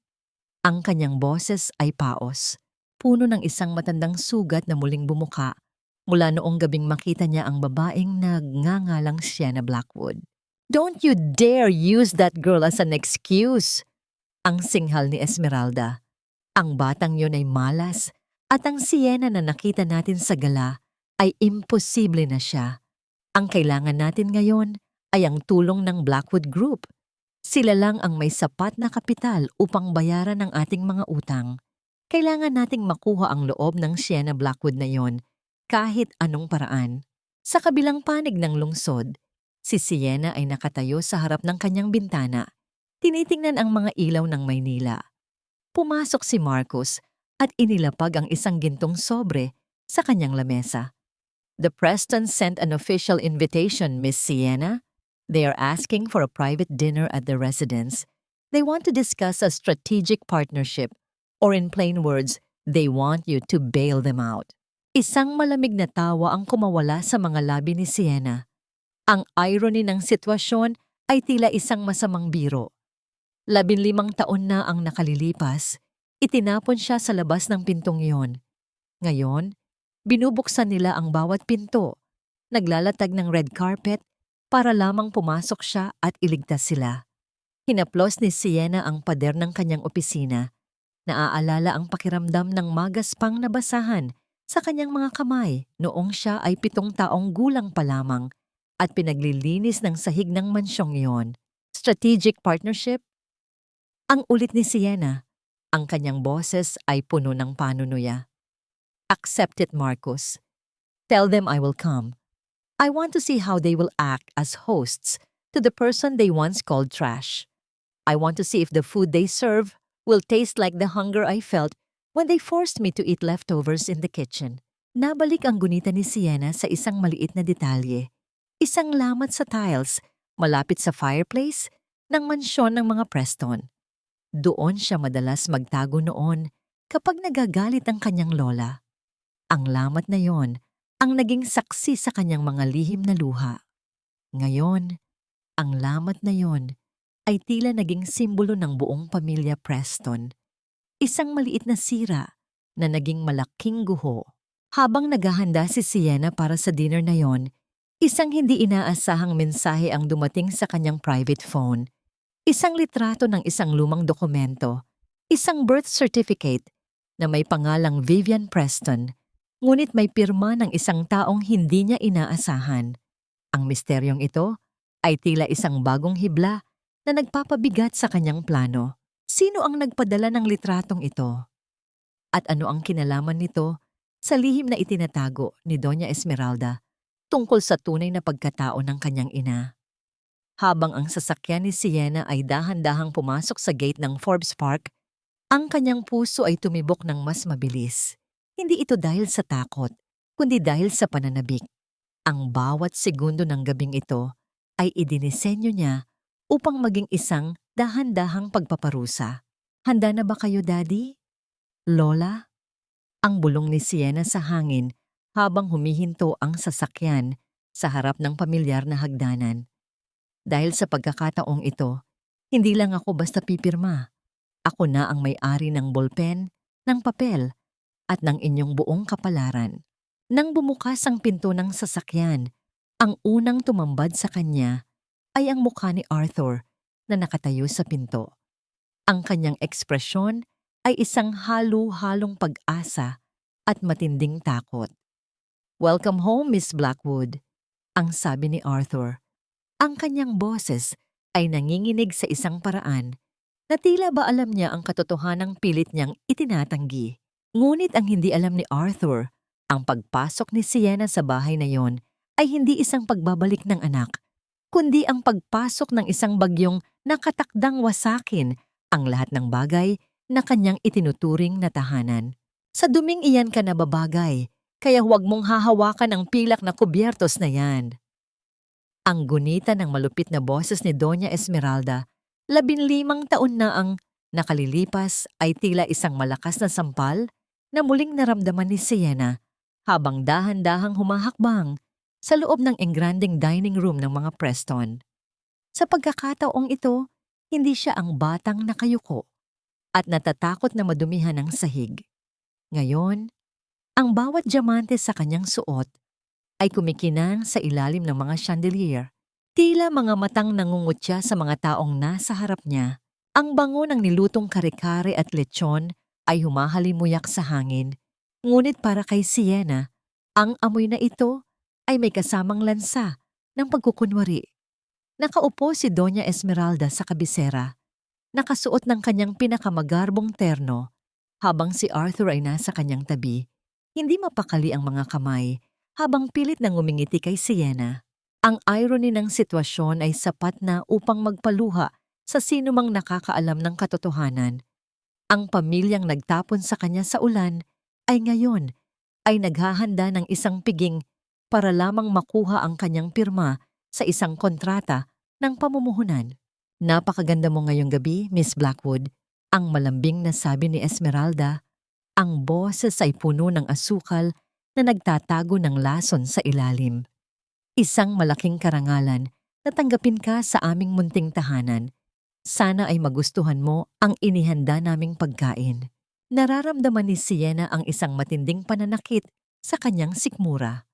Ang kanyang boses ay paos, puno ng isang matandang sugat na muling bumuka mula noong gabing makita niya ang babaeng nagngangalang Sienna Blackwood. Don't you dare use that girl as an excuse! Ang singhal ni Esmeralda. Ang batang yun ay malas at ang Sienna na nakita natin sa gala ay imposible na siya. Ang kailangan natin ngayon ay ang tulong ng Blackwood Group. Sila lang ang may sapat na kapital upang bayaran ang ating mga utang. Kailangan nating makuha ang loob ng Sienna Blackwood na yon kahit anong paraan. Sa kabilang panig ng lungsod, si Sienna ay nakatayo sa harap ng kanyang bintana. Tinitingnan ang mga ilaw ng Maynila. Pumasok si Marcos at inilapag ang isang gintong sobre sa kanyang lamesa. The Preston sent an official invitation, Miss Sienna. They are asking for a private dinner at the residence. They want to discuss a strategic partnership, or in plain words, they want you to bail them out. Isang malamig na tawa ang kumawala sa mga labi ni Sienna. Ang irony ng sitwasyon ay tila isang masamang biro. 15 taon na ang nakalilipas, itinapon siya sa labas ng pintong iyon. Ngayon, binubuksan nila ang bawat pinto, naglalatag ng red carpet para lamang pumasok siya at iligtas sila. Hinaplos ni Sienna ang pader ng kanyang opisina. Naaalala ang pakiramdam ng magaspang na basahan sa kanyang mga kamay noong siya ay 7 taong gulang pa lamang at pinaglilinis ng sahig ng mansyong iyon. Strategic partnership? Ang ulit ni Sienna. Ang kanyang boses ay puno ng panunuya. Accept it, Marcos. Tell them I will come. I want to see how they will act as hosts to the person they once called trash. I want to see if the food they serve will taste like the hunger I felt when they forced me to eat leftovers in the kitchen. Nabalik ang gunita ni Sienna sa isang maliit na detalye. Isang lamat sa tiles malapit sa fireplace ng mansyon ng mga Preston. Doon siya madalas magtago noon kapag nagagalit ang kanyang lola. Ang lamat na yon ang naging saksi sa kanyang mga lihim na luha. Ngayon, ang lamat na yon ay tila naging simbolo ng buong pamilya Preston. Isang maliit na sira na naging malaking guho. Habang naghahanda si Sienna para sa dinner na yon, isang hindi inaasahang mensahe ang dumating sa kanyang private phone. Isang litrato ng isang lumang dokumento, isang birth certificate na may pangalang Vivian Preston, ngunit may pirma ng isang taong hindi niya inaasahan. Ang misteryong ito ay tila isang bagong hibla na nagpapabigat sa kanyang plano. Sino ang nagpadala ng litratong ito? At ano ang kinalaman nito sa lihim na itinatago ni Doña Esmeralda tungkol sa tunay na pagkatao ng kanyang ina? Habang ang sasakyan ni Sienna ay dahan-dahang pumasok sa gate ng Forbes Park, ang kanyang puso ay tumibok ng mas mabilis. Hindi ito dahil sa takot, kundi dahil sa pananabik. Ang bawat segundo ng gabing ito ay idinisenyo niya upang maging isang dahan-dahang pagpaparusa. Handa na ba kayo, Daddy? Lola? Ang bulong ni Sienna sa hangin habang humihinto ang sasakyan sa harap ng pamilyar na hagdanan. Dahil sa pagkakataong ito, hindi lang ako basta pipirma. Ako na ang may-ari ng ballpen, ng papel, at ng inyong buong kapalaran. Nang bumukas ang pinto ng sasakyan, ang unang tumambad sa kanya ay ang mukha ni Arthur na nakatayo sa pinto. Ang kanyang ekspresyon ay isang halo-halong pag-asa at matinding takot. "Welcome home, Miss Blackwood," ang sabi ni Arthur. Ang kanyang boses ay nanginginig sa isang paraan na tila ba alam niya ang katotohanang pilit niyang itinatanggi. Ngunit ang hindi alam ni Arthur, ang pagpasok ni Sienna sa bahay na yon ay hindi isang pagbabalik ng anak, kundi ang pagpasok ng isang bagyong nakatakdang wasakin ang lahat ng bagay na kanyang itinuturing na tahanan. Sa duming iyan ka nababagay, kaya huwag mong hahawakan ang pilak na kubyertos na yan. Ang gunita ng malupit na boses ni Doña Esmeralda, 15 taon na ang nakalilipas, ay tila isang malakas na sampal na muling naramdaman ni Sienna habang dahan-dahang humahakbang sa loob ng engranding dining room ng mga Preston. Sa pagkakataong ito, hindi siya ang batang nakayuko at natatakot na madumihan ng sahig. Ngayon, ang bawat diamante sa kanyang suot ay kumikinang sa ilalim ng mga chandelier. Tila mga matang nangungutya sa mga taong nasa harap niya. Ang bango ng nilutong kare-kare at lechon ay humahalimuyak sa hangin. Ngunit para kay Sienna, ang amoy na ito ay may kasamang lansa ng pagkukunwari. Nakaupo si Doña Esmeralda sa kabisera, nakasuot ng kanyang pinakamagarbong terno, habang si Arthur ay nasa kanyang tabi. Hindi mapakali ang mga kamay habang pilit nang ngumingiti kay Sienna. Ang irony ng sitwasyon ay sapat na upang magpaluha sa sinumang nakakaalam ng katotohanan. Ang pamilyang nagtapon sa kanya sa ulan ay ngayon ay naghahanda ng isang piging para lamang makuha ang kanyang pirma sa isang kontrata ng pamumuhunan. "Napakaganda mo ngayong gabi, Miss Blackwood," ang malambing na sabi ni Esmeralda. Ang boses ay puno ng asukal na nagtatago ng lason sa ilalim. "Isang malaking karangalan na tanggapin ka sa aming munting tahanan. Sana ay magustuhan mo ang inihanda naming pagkain." Nararamdaman ni Sienna ang isang matinding pananakit sa kanyang sikmura.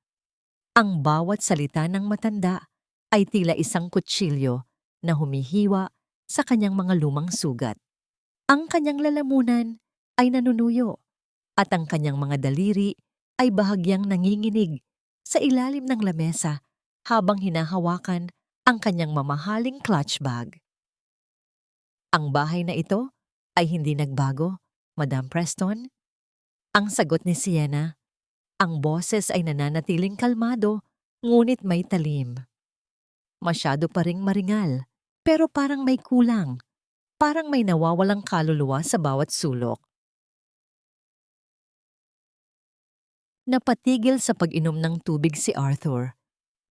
Ang bawat salita ng matanda ay tila isang kutsilyo na humihiwa sa kanyang mga lumang sugat. Ang kanyang lalamunan ay nanunuyo at ang kanyang mga daliri ay bahagyang nanginginig sa ilalim ng lamesa habang hinahawakan ang kanyang mamahaling clutch bag. "Ang bahay na ito ay hindi nagbago, Madam Preston?" Ang sagot ni Sienna. Ang boses ay nananatiling kalmado, ngunit may talim. "Masyado pa ring maringal, pero parang may kulang. Parang may nawawalang kaluluwa sa bawat sulok." Napatigil sa pag-inom ng tubig si Arthur.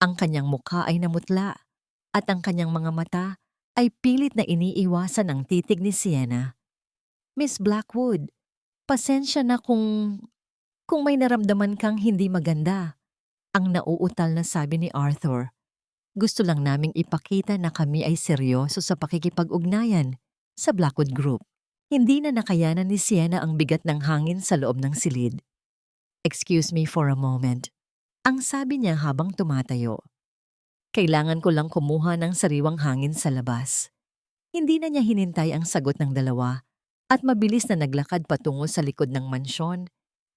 Ang kanyang mukha ay namutla at ang kanyang mga mata ay pilit na iniiwasan ang titig ni Sienna. Miss Blackwood, pasensya na kung may naramdaman kang hindi maganda, ang nauutal na sabi ni Arthur. Gusto lang naming ipakita na kami ay seryoso sa pakikipag-ugnayan sa Blackwood Group. Hindi na nakayanan ni Sienna ang bigat ng hangin sa loob ng silid. Excuse me for a moment. Ang sabi niya habang tumatayo. Kailangan ko lang kumuha ng sariwang hangin sa labas. Hindi na niya hinintay ang sagot ng dalawa at mabilis na naglakad patungo sa likod ng mansyon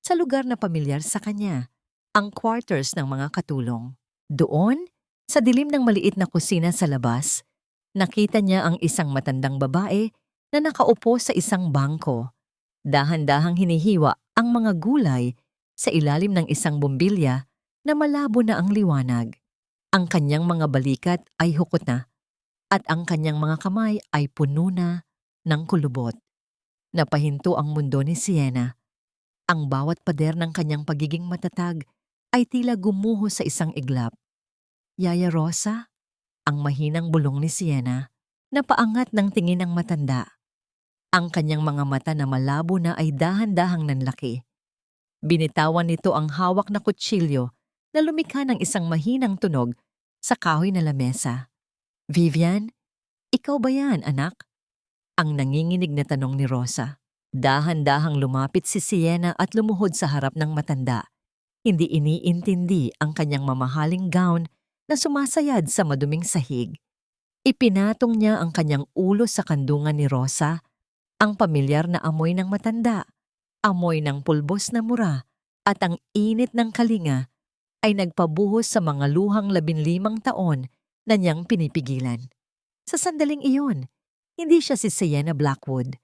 sa lugar na pamilyar sa kanya, ang quarters ng mga katulong. Doon, sa dilim ng maliit na kusina sa labas, nakita niya ang isang matandang babae na nakaupo sa isang bangko. Dahan-dahang hinihiwa ang mga gulay sa ilalim ng isang bombilya na malabo na ang liwanag. Ang kanyang mga balikat ay hukot na at ang kanyang mga kamay ay puno na ng kulubot. Napahinto ang mundo ni Sienna. Ang bawat pader ng kanyang pagiging matatag ay tila gumuho sa isang iglap. Yaya Rosa? Ang mahinang bulong ni Sienna, napaangat ng tingin ng matanda. Ang kanyang mga mata na malabo na ay dahan-dahang nanlaki. Binitawan nito ang hawak na kutsilyo na lumikha ng isang mahinang tunog sa kahoy na lamesa. Vivian, ikaw ba yan, anak? Ang nanginginig na tanong ni Rosa. Dahan-dahang lumapit si Sienna at lumuhod sa harap ng matanda. Hindi iniintindi ang kanyang mamahaling gown na sumasayad sa maduming sahig. Ipinatong niya ang kanyang ulo sa kandungan ni Rosa, ang pamilyar na amoy ng matanda, amoy ng pulbos na mura, at ang init ng kalinga ay nagpabuhos sa mga luhang 15 taon na niyang pinipigilan. Sa sandaling iyon, hindi siya si Sienna Blackwood,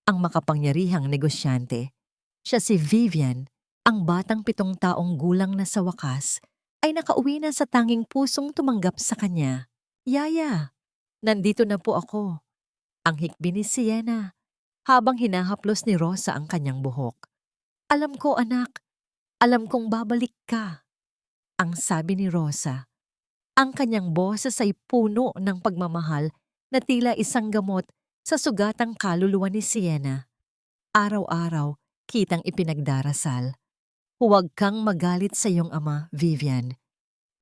ang makapangyarihang negosyante. Siya si Vivian, ang batang 7 taong gulang na sa wakas ay nakauwi na sa tanging pusong tumanggap sa kanya. Yaya, nandito na po ako. Ang hikbi ni Sienna, habang hinahaplos ni Rosa ang kanyang buhok. Alam ko, anak. Alam kong babalik ka. Ang sabi ni Rosa. Ang kanyang boses ay puno ng pagmamahal na tila isang gamot sa sugatang kaluluwa ni Sienna. Araw-araw, kitang ipinagdarasal. Huwag kang magalit sa iyong ama, Vivian.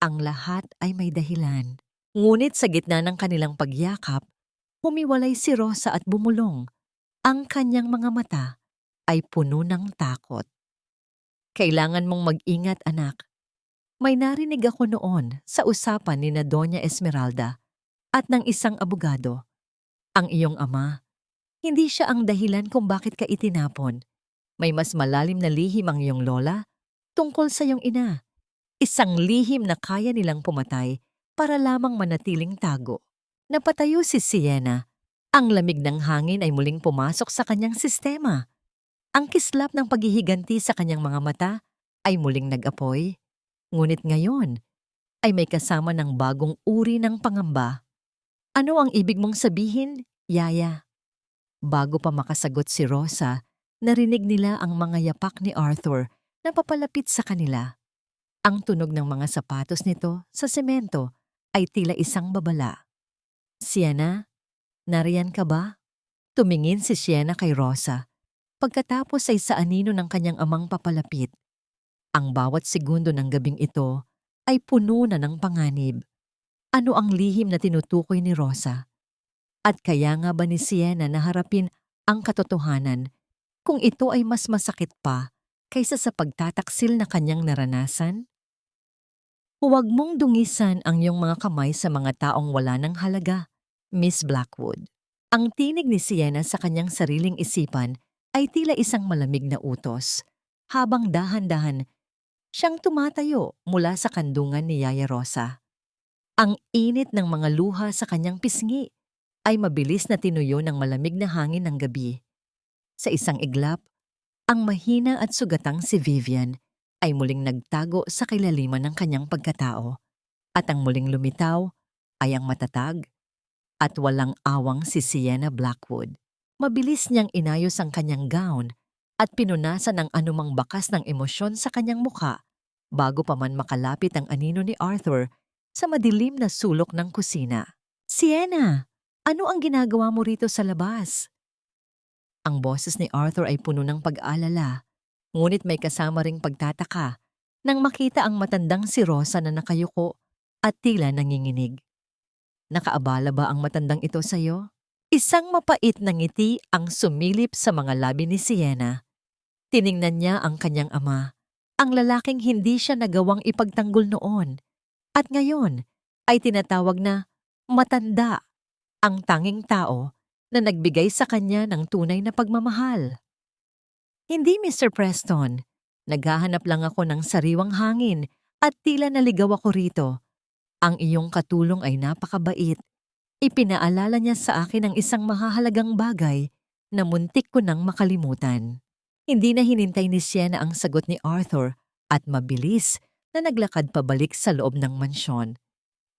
Ang lahat ay may dahilan. Ngunit sa gitna ng kanilang pagyakap, humiwalay si Rosa at bumulong. Ang kanyang mga mata ay puno ng takot. Kailangan mong mag-ingat, anak. May narinig ako noon sa usapan ni na Doña Esmeralda at ng isang abogado. Ang iyong ama, hindi siya ang dahilan kung bakit ka itinapon. May mas malalim na lihim ang iyong lola tungkol sa iyong ina. Isang lihim na kaya nilang pumatay para lamang manatiling tago. Napatayo si Sienna. Ang lamig ng hangin ay muling pumasok sa kanyang sistema. Ang kislap ng paghihiganti sa kanyang mga mata ay muling nag-apoy. Ngunit ngayon ay may kasama ng bagong uri ng pangamba. Ano ang ibig mong sabihin, Yaya? Bago pa makasagot si Rosa, narinig nila ang mga yapak ni Arthur na papalapit sa kanila. Ang tunog ng mga sapatos nito sa semento ay tila isang babala. Sienna, nariyan ka ba? Tumingin si Sienna kay Rosa. Pagkatapos ay sa anino ng kanyang amang papalapit. Ang bawat segundo ng gabing ito ay puno na ng panganib. Ano ang lihim na tinutukoy ni Rosa? At kaya nga ba ni Sienna na harapin ang katotohanan kung ito ay mas masakit pa kaysa sa pagtataksil na kanyang naranasan? Huwag mong dungisan ang iyong mga kamay sa mga taong wala ng halaga, Miss Blackwood. Ang tinig ni Sienna sa kanyang sariling isipan ay tila isang malamig na utos, habang dahan-dahan siyang tumatayo mula sa kandungan ni Yaya Rosa. Ang init ng mga luha sa kanyang pisngi ay mabilis na tinuyo ng malamig na hangin ng gabi. Sa isang iglap, ang mahina at sugatang si Vivian ay muling nagtago sa kailaliman ng kanyang pagkatao, at ang muling lumitaw ay ang matatag at walang awang si Sienna Blackwood. Mabilis niyang inayos ang kanyang gown at pinunasan ang anumang bakas ng emosyon sa kanyang mukha bago pa man makalapit ang anino ni Arthur sa madilim na sulok ng kusina. "Sienna, ano ang ginagawa mo rito sa labas?" Ang boses ni Arthur ay puno ng pag-aalala, ngunit may kasama ring pagtataka nang makita ang matandang si Rosa na nakayuko at tila nanginginig. "Nakaabala ba ang matandang ito sa'yo?" Isang mapait na ngiti ang sumilip sa mga labi ni Sienna. Tiningnan niya ang kanyang ama, ang lalaking hindi siya nagawang ipagtanggol noon, at ngayon ay tinatawag na matanda, ang tanging tao na nagbigay sa kanya ng tunay na pagmamahal. "Hindi, Mr. Preston. Naghahanap lang ako ng sariwang hangin at tila naligaw ako rito. Ang iyong katulong ay napakabait." Ipinaalala niya sa akin ang isang mahahalagang bagay na muntik ko nang makalimutan. Hindi na hinintay ni Sienna ang sagot ni Arthur at mabilis na naglakad pabalik sa loob ng mansyon.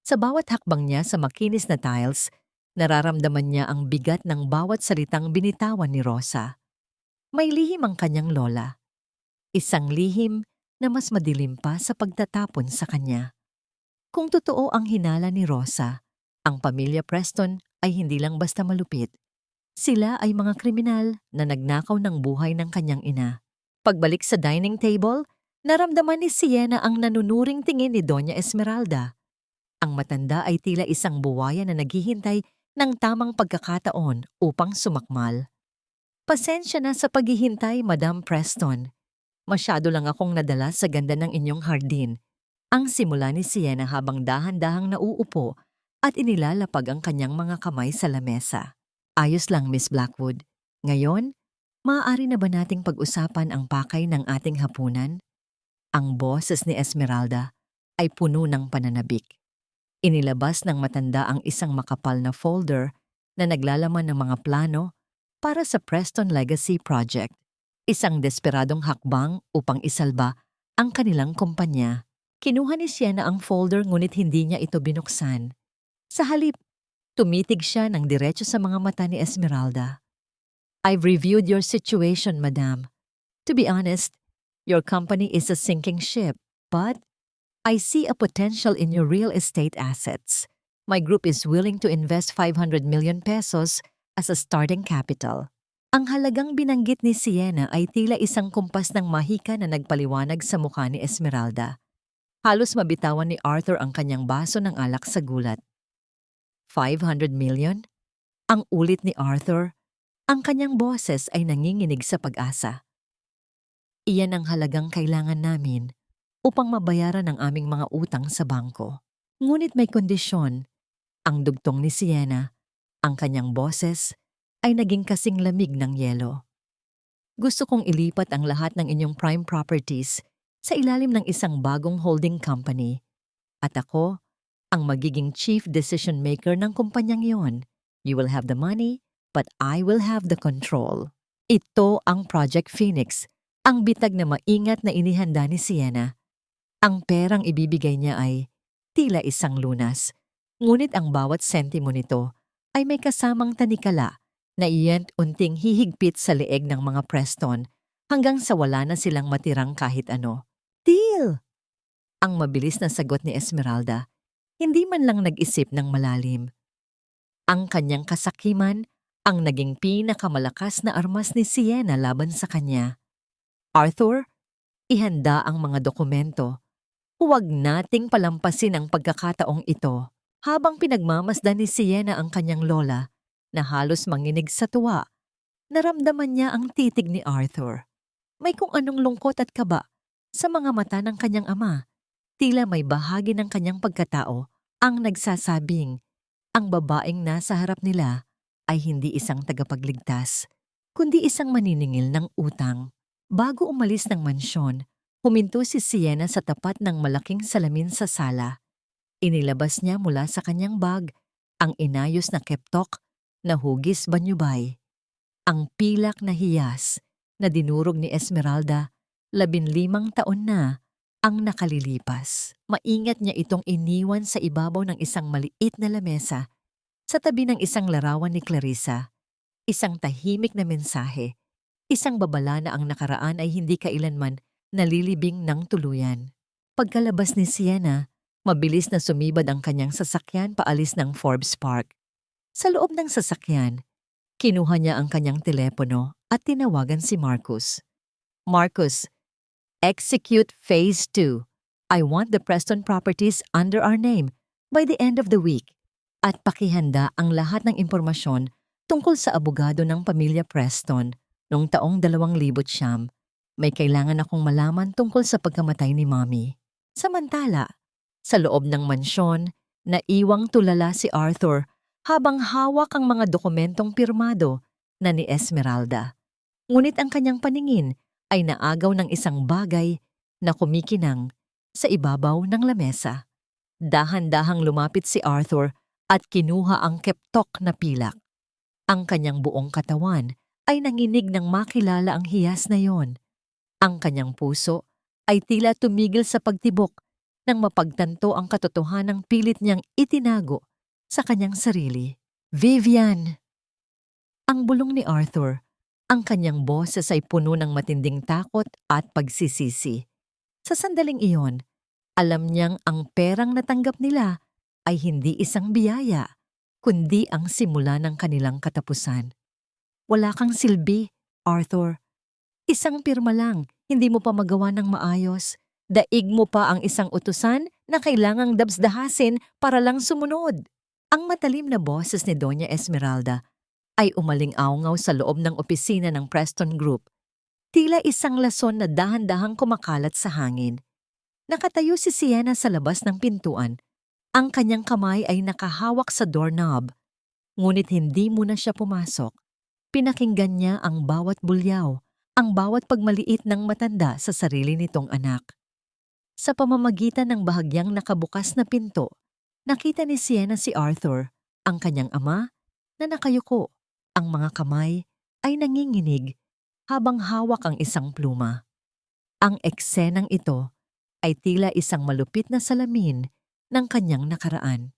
Sa bawat hakbang niya sa makinis na tiles, nararamdaman niya ang bigat ng bawat salitang binitawan ni Rosa. May lihim ang kanyang lola. Isang lihim na mas madilim pa sa pagtatapon sa kanya. Kung totoo ang hinala ni Rosa, ang pamilya Preston ay hindi lang basta malupit. Sila ay mga kriminal na nagnakaw ng buhay ng kanyang ina. Pagbalik sa dining table, naramdaman ni Sienna ang nanunuring tingin ni Doña Esmeralda. Ang matanda ay tila isang buwaya na naghihintay ng tamang pagkakataon upang sumakmal. "Pasensya na sa paghihintay, Madam Preston. Masyado lang akong nadala sa ganda ng inyong hardin." Ang simula ni Sienna habang dahan-dahang nauupo at inilalapag ang kanyang mga kamay sa lamesa. "Ayos lang, Miss Blackwood. Ngayon, maaari na ba nating pag-usapan ang pakay ng ating hapunan?" Ang boses ni Esmeralda ay puno ng pananabik. Inilabas ng matanda ang isang makapal na folder na naglalaman ng mga plano para sa Preston Legacy Project, isang desperadong hakbang upang isalba ang kanilang kumpanya. Kinuha ni Sienna ang folder ngunit hindi niya ito binuksan. Sa halip, tumitig siya ng diretso sa mga mata ni Esmeralda. "I've reviewed your situation, madam. To be honest, your company is a sinking ship, but I see a potential in your real estate assets. My group is willing to invest 500 million pesos as a starting capital." Ang halagang binanggit ni Sienna ay tila isang kumpas ng mahika na nagpaliwanag sa mukha ni Esmeralda. Halos mabitawan ni Arthur ang kanyang baso ng alak sa gulat. 500 million? Ang ulit ni Arthur. Ang kanyang boses ay nanginginig sa pag-asa. "Iyan ang halagang kailangan namin upang mabayaran ang aming mga utang sa bangko. Ngunit may kondisyon." Ang dugtong ni Sienna, ang kanyang boses, ay naging kasing lamig ng yelo. "Gusto kong ilipat ang lahat ng inyong prime properties sa ilalim ng isang bagong holding company. At ako ang magiging chief decision maker ng kumpanyang yon. You will have the money, but I will have the control." Ito ang Project Phoenix, ang bitag na maingat na inihanda ni Sienna. Ang perang ibibigay niya ay tila isang lunas, ngunit ang bawat sentimo nito ay may kasamang tanikala na iyan unting hihigpit sa leeg ng mga Preston hanggang sa wala na silang matirang kahit ano. "Deal!" Ang mabilis na sagot ni Esmeralda. Hindi man lang nag-isip ng malalim. Ang kanyang kasakiman ang naging pinakamalakas na armas ni Sienna laban sa kanya. "Arthur, ihanda ang mga dokumento. Huwag nating palampasin ang pagkakataong ito." Habang pinagmamasdan ni Sienna ang kanyang lola, na halos manginig sa tuwa, naramdaman niya ang titig ni Arthur. May kung anong lungkot at kaba sa mga mata ng kanyang ama. Tila may bahagi ng kanyang pagkatao ang nagsasabing ang babaeng nasa harap nila ay hindi isang tagapagligtas, kundi isang maniningil ng utang. Bago umalis ng mansyon, huminto si Sienna sa tapat ng malaking salamin sa sala. Inilabas niya mula sa kanyang bag ang inayos na keptok na hugis banyubay. Ang pilak na hiyas na dinurog ni Esmeralda, 15 taon na ang nakalilipas. Maingat niya itong iniwan sa ibabaw ng isang maliit na lamesa sa tabi ng isang larawan ni Clarissa. Isang tahimik na mensahe, isang babala na ang nakaraan ay hindi kailanman nalilibing ng tuluyan. Pagkalabas ni Sienna, Mabilis na sumibad ang kanyang sasakyan paalis ng Forbes Park. Sa loob ng sasakyan, kinuha niya ang kanyang telepono at tinawagan si Marcus. Marcus, execute Phase 2. I want the Preston properties under our name by the end of the week. At pakihanda ang lahat ng impormasyon tungkol sa abogado ng pamilya Preston noong taong 2009. May kailangan akong malaman tungkol sa pagkamatay ni Mommy. Samantala, sa loob ng mansyon, naiwang tulala si Arthur habang hawak ang mga dokumentong pirmado na ni Esmeralda. Ngunit ang kanyang paningin ay naagaw ng isang bagay na kumikinang sa ibabaw ng lamesa. Dahan-dahang lumapit si Arthur at kinuha ang keptok na pilak. Ang kanyang buong katawan ay nanginig nang makilala ang hiyas na yon. Ang kanyang puso ay tila tumigil sa pagtibok nang mapagtanto ang katotohanang pilit niyang itinago sa kanyang sarili. Vivian! Ang bulong ni Arthur, ang kanyang boses ay puno ng matinding takot at pagsisisi. Sa sandaling iyon, alam niyang ang perang natanggap nila ay hindi isang biyaya, kundi ang simula ng kanilang katapusan. Wala kang silbi, Arthur. Isang pirma lang, hindi mo pa magawa ng maayos. Daig mo pa ang isang utusan na kailangang dabsdahasin para lang sumunod. Ang matalim na boses ni Doña Esmeralda ay umaling-awngaw sa loob ng opisina ng Preston Group. Tila isang lason na dahan-dahang kumakalat sa hangin. Nakatayo si Sienna sa labas ng pintuan. Ang kanyang kamay ay nakahawak sa doorknob. Ngunit hindi muna siya pumasok. Pinakinggan niya ang bawat bulyaw, ang bawat pagmaliit ng matanda sa sarili nitong anak. Sa pamamagitan ng bahagyang nakabukas na pinto, nakita ni Sienna si Arthur, ang kanyang ama, na nakayuko. Ang mga kamay ay nanginginig habang hawak ang isang pluma. Ang eksenang ito ay tila isang malupit na salamin ng kanyang nakaraan.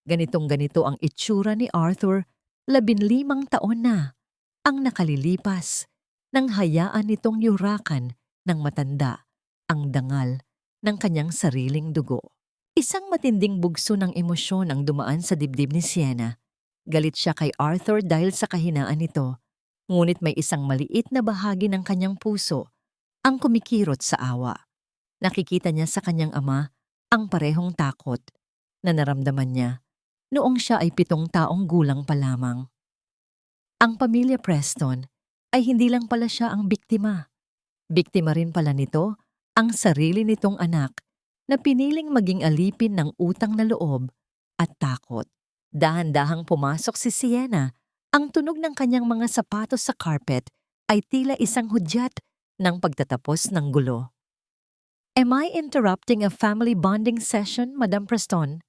Ganitong-ganito ang itsura ni Arthur, 15 taon na ang nakalilipas nang hayaan nitong yurakan ng matanda ang dangal ng kanyang sariling dugo. Isang matinding bugso ng emosyon ang dumaan sa dibdib ni Sienna. Galit siya kay Arthur dahil sa kahinaan nito, ngunit may isang maliit na bahagi ng kanyang puso ang kumikirot sa awa. Nakikita niya sa kanyang ama ang parehong takot na naramdaman niya noong siya ay 7 taong gulang pa lamang. Ang pamilya Preston ay hindi lang pala siya ang biktima. Biktima rin pala nito ang sarili nitong anak na piniling maging alipin ng utang na loob at takot. Dahan-dahang pumasok si Sienna. Ang tunog ng kanyang mga sapatos sa carpet ay tila isang hudyat ng pagtatapos ng gulo. Am I interrupting a family bonding session, Madam Preston?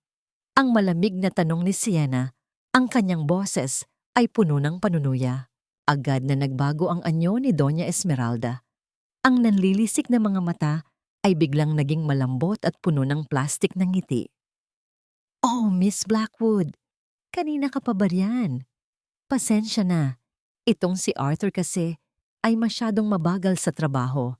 Ang malamig na tanong ni Sienna. Ang kanyang boses ay puno ng panunuya. Agad na nagbago ang anyo ni Doña Esmeralda. Ang nanlilisik na mga mata ay biglang naging malambot at puno ng plastik ng ngiti. Oh, Miss Blackwood, kanina ka pa ba riyan? Pasensya na. Itong si Arthur kasi ay masyadong mabagal sa trabaho.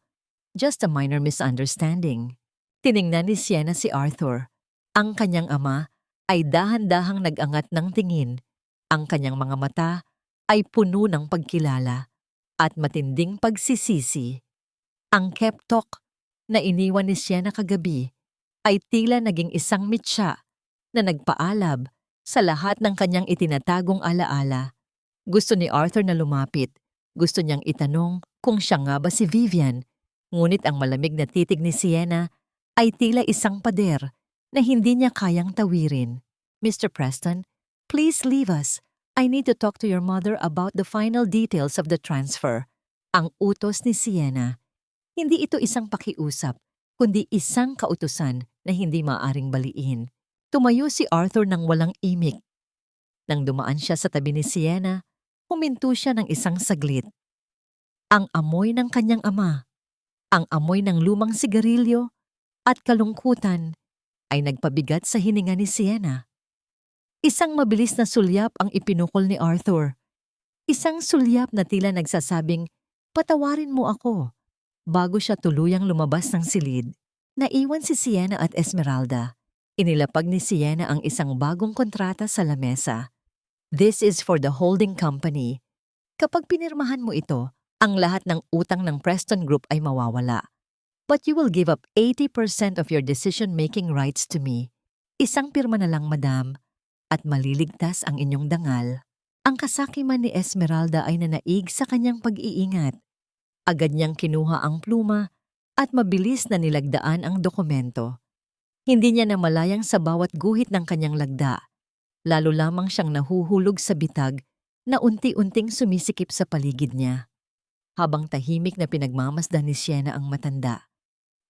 Just a minor misunderstanding. Tiningnan ni Sienna si Arthur. Ang kanyang ama ay dahan-dahang nag-angat ng tingin. Ang kanyang mga mata ay puno ng pagkilala at matinding pagsisisi. Ang keptok na iniwan ni Sienna kagabi ay tila naging isang mitsa na nagpaalab sa lahat ng kanyang itinatagong alaala. Gusto ni Arthur na lumapit. Gusto niyang itanong kung siya nga ba si Vivian. Ngunit ang malamig na titig ni Sienna ay tila isang pader na hindi niya kayang tawirin. Mr. Preston, please leave us. I need to talk to your mother about the final details of the transfer. Ang utos ni Sienna. Hindi ito isang pakiusap, kundi isang kautusan na hindi maaaring baliin. Tumayo si Arthur nang walang imik. Nang dumaan siya sa tabi ni Sienna, huminto siya ng isang saglit. Ang amoy ng kanyang ama, ang amoy ng lumang sigarilyo at kalungkutan ay nagpabigat sa hininga ni Sienna. Isang mabilis na sulyap ang ipinukol ni Arthur. Isang sulyap na tila nagsasabing, "Patawarin mo ako." Bago siya tuluyang lumabas ng silid, naiwan si Sienna at Esmeralda. Inilapag ni Sienna ang isang bagong kontrata sa lamesa. This is for the holding company. Kapag pinirmahan mo ito, ang lahat ng utang ng Preston Group ay mawawala. But you will give up 80% of your decision-making rights to me. Isang pirma na lang, madam, at maliligtas ang inyong dangal. Ang kasakiman ni Esmeralda ay nanaig sa kanyang pag-iingat. Agad niyang kinuha ang pluma at mabilis na nilagdaan ang dokumento. Hindi niya namalayang sa bawat guhit ng kanyang lagda. Lalo lamang siyang nahuhulog sa bitag na unti-unting sumisikip sa paligid niya. Habang tahimik na pinagmamasdan ni Sienna ang matanda,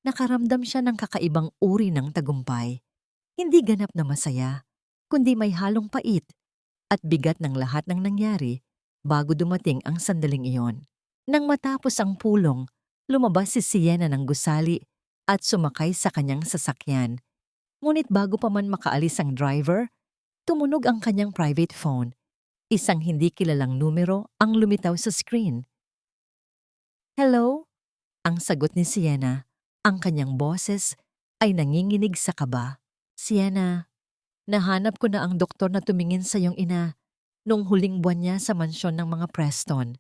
nakaramdam siya ng kakaibang uri ng tagumpay. Hindi ganap na masaya, kundi may halong pait at bigat ng lahat ng nangyari bago dumating ang sandaling iyon. Nang matapos ang pulong, lumabas si Sienna ng gusali at sumakay sa kanyang sasakyan. Ngunit bago pa man makaalis ang driver, tumunog ang kanyang private phone. Isang hindi kilalang numero ang lumitaw sa screen. Hello? Ang sagot ni Sienna. Ang kanyang boses ay nanginginig sa kaba. Sienna, nahanap ko na ang doktor na tumingin sa iyong ina nung huling buwan niya sa mansyon ng mga Preston.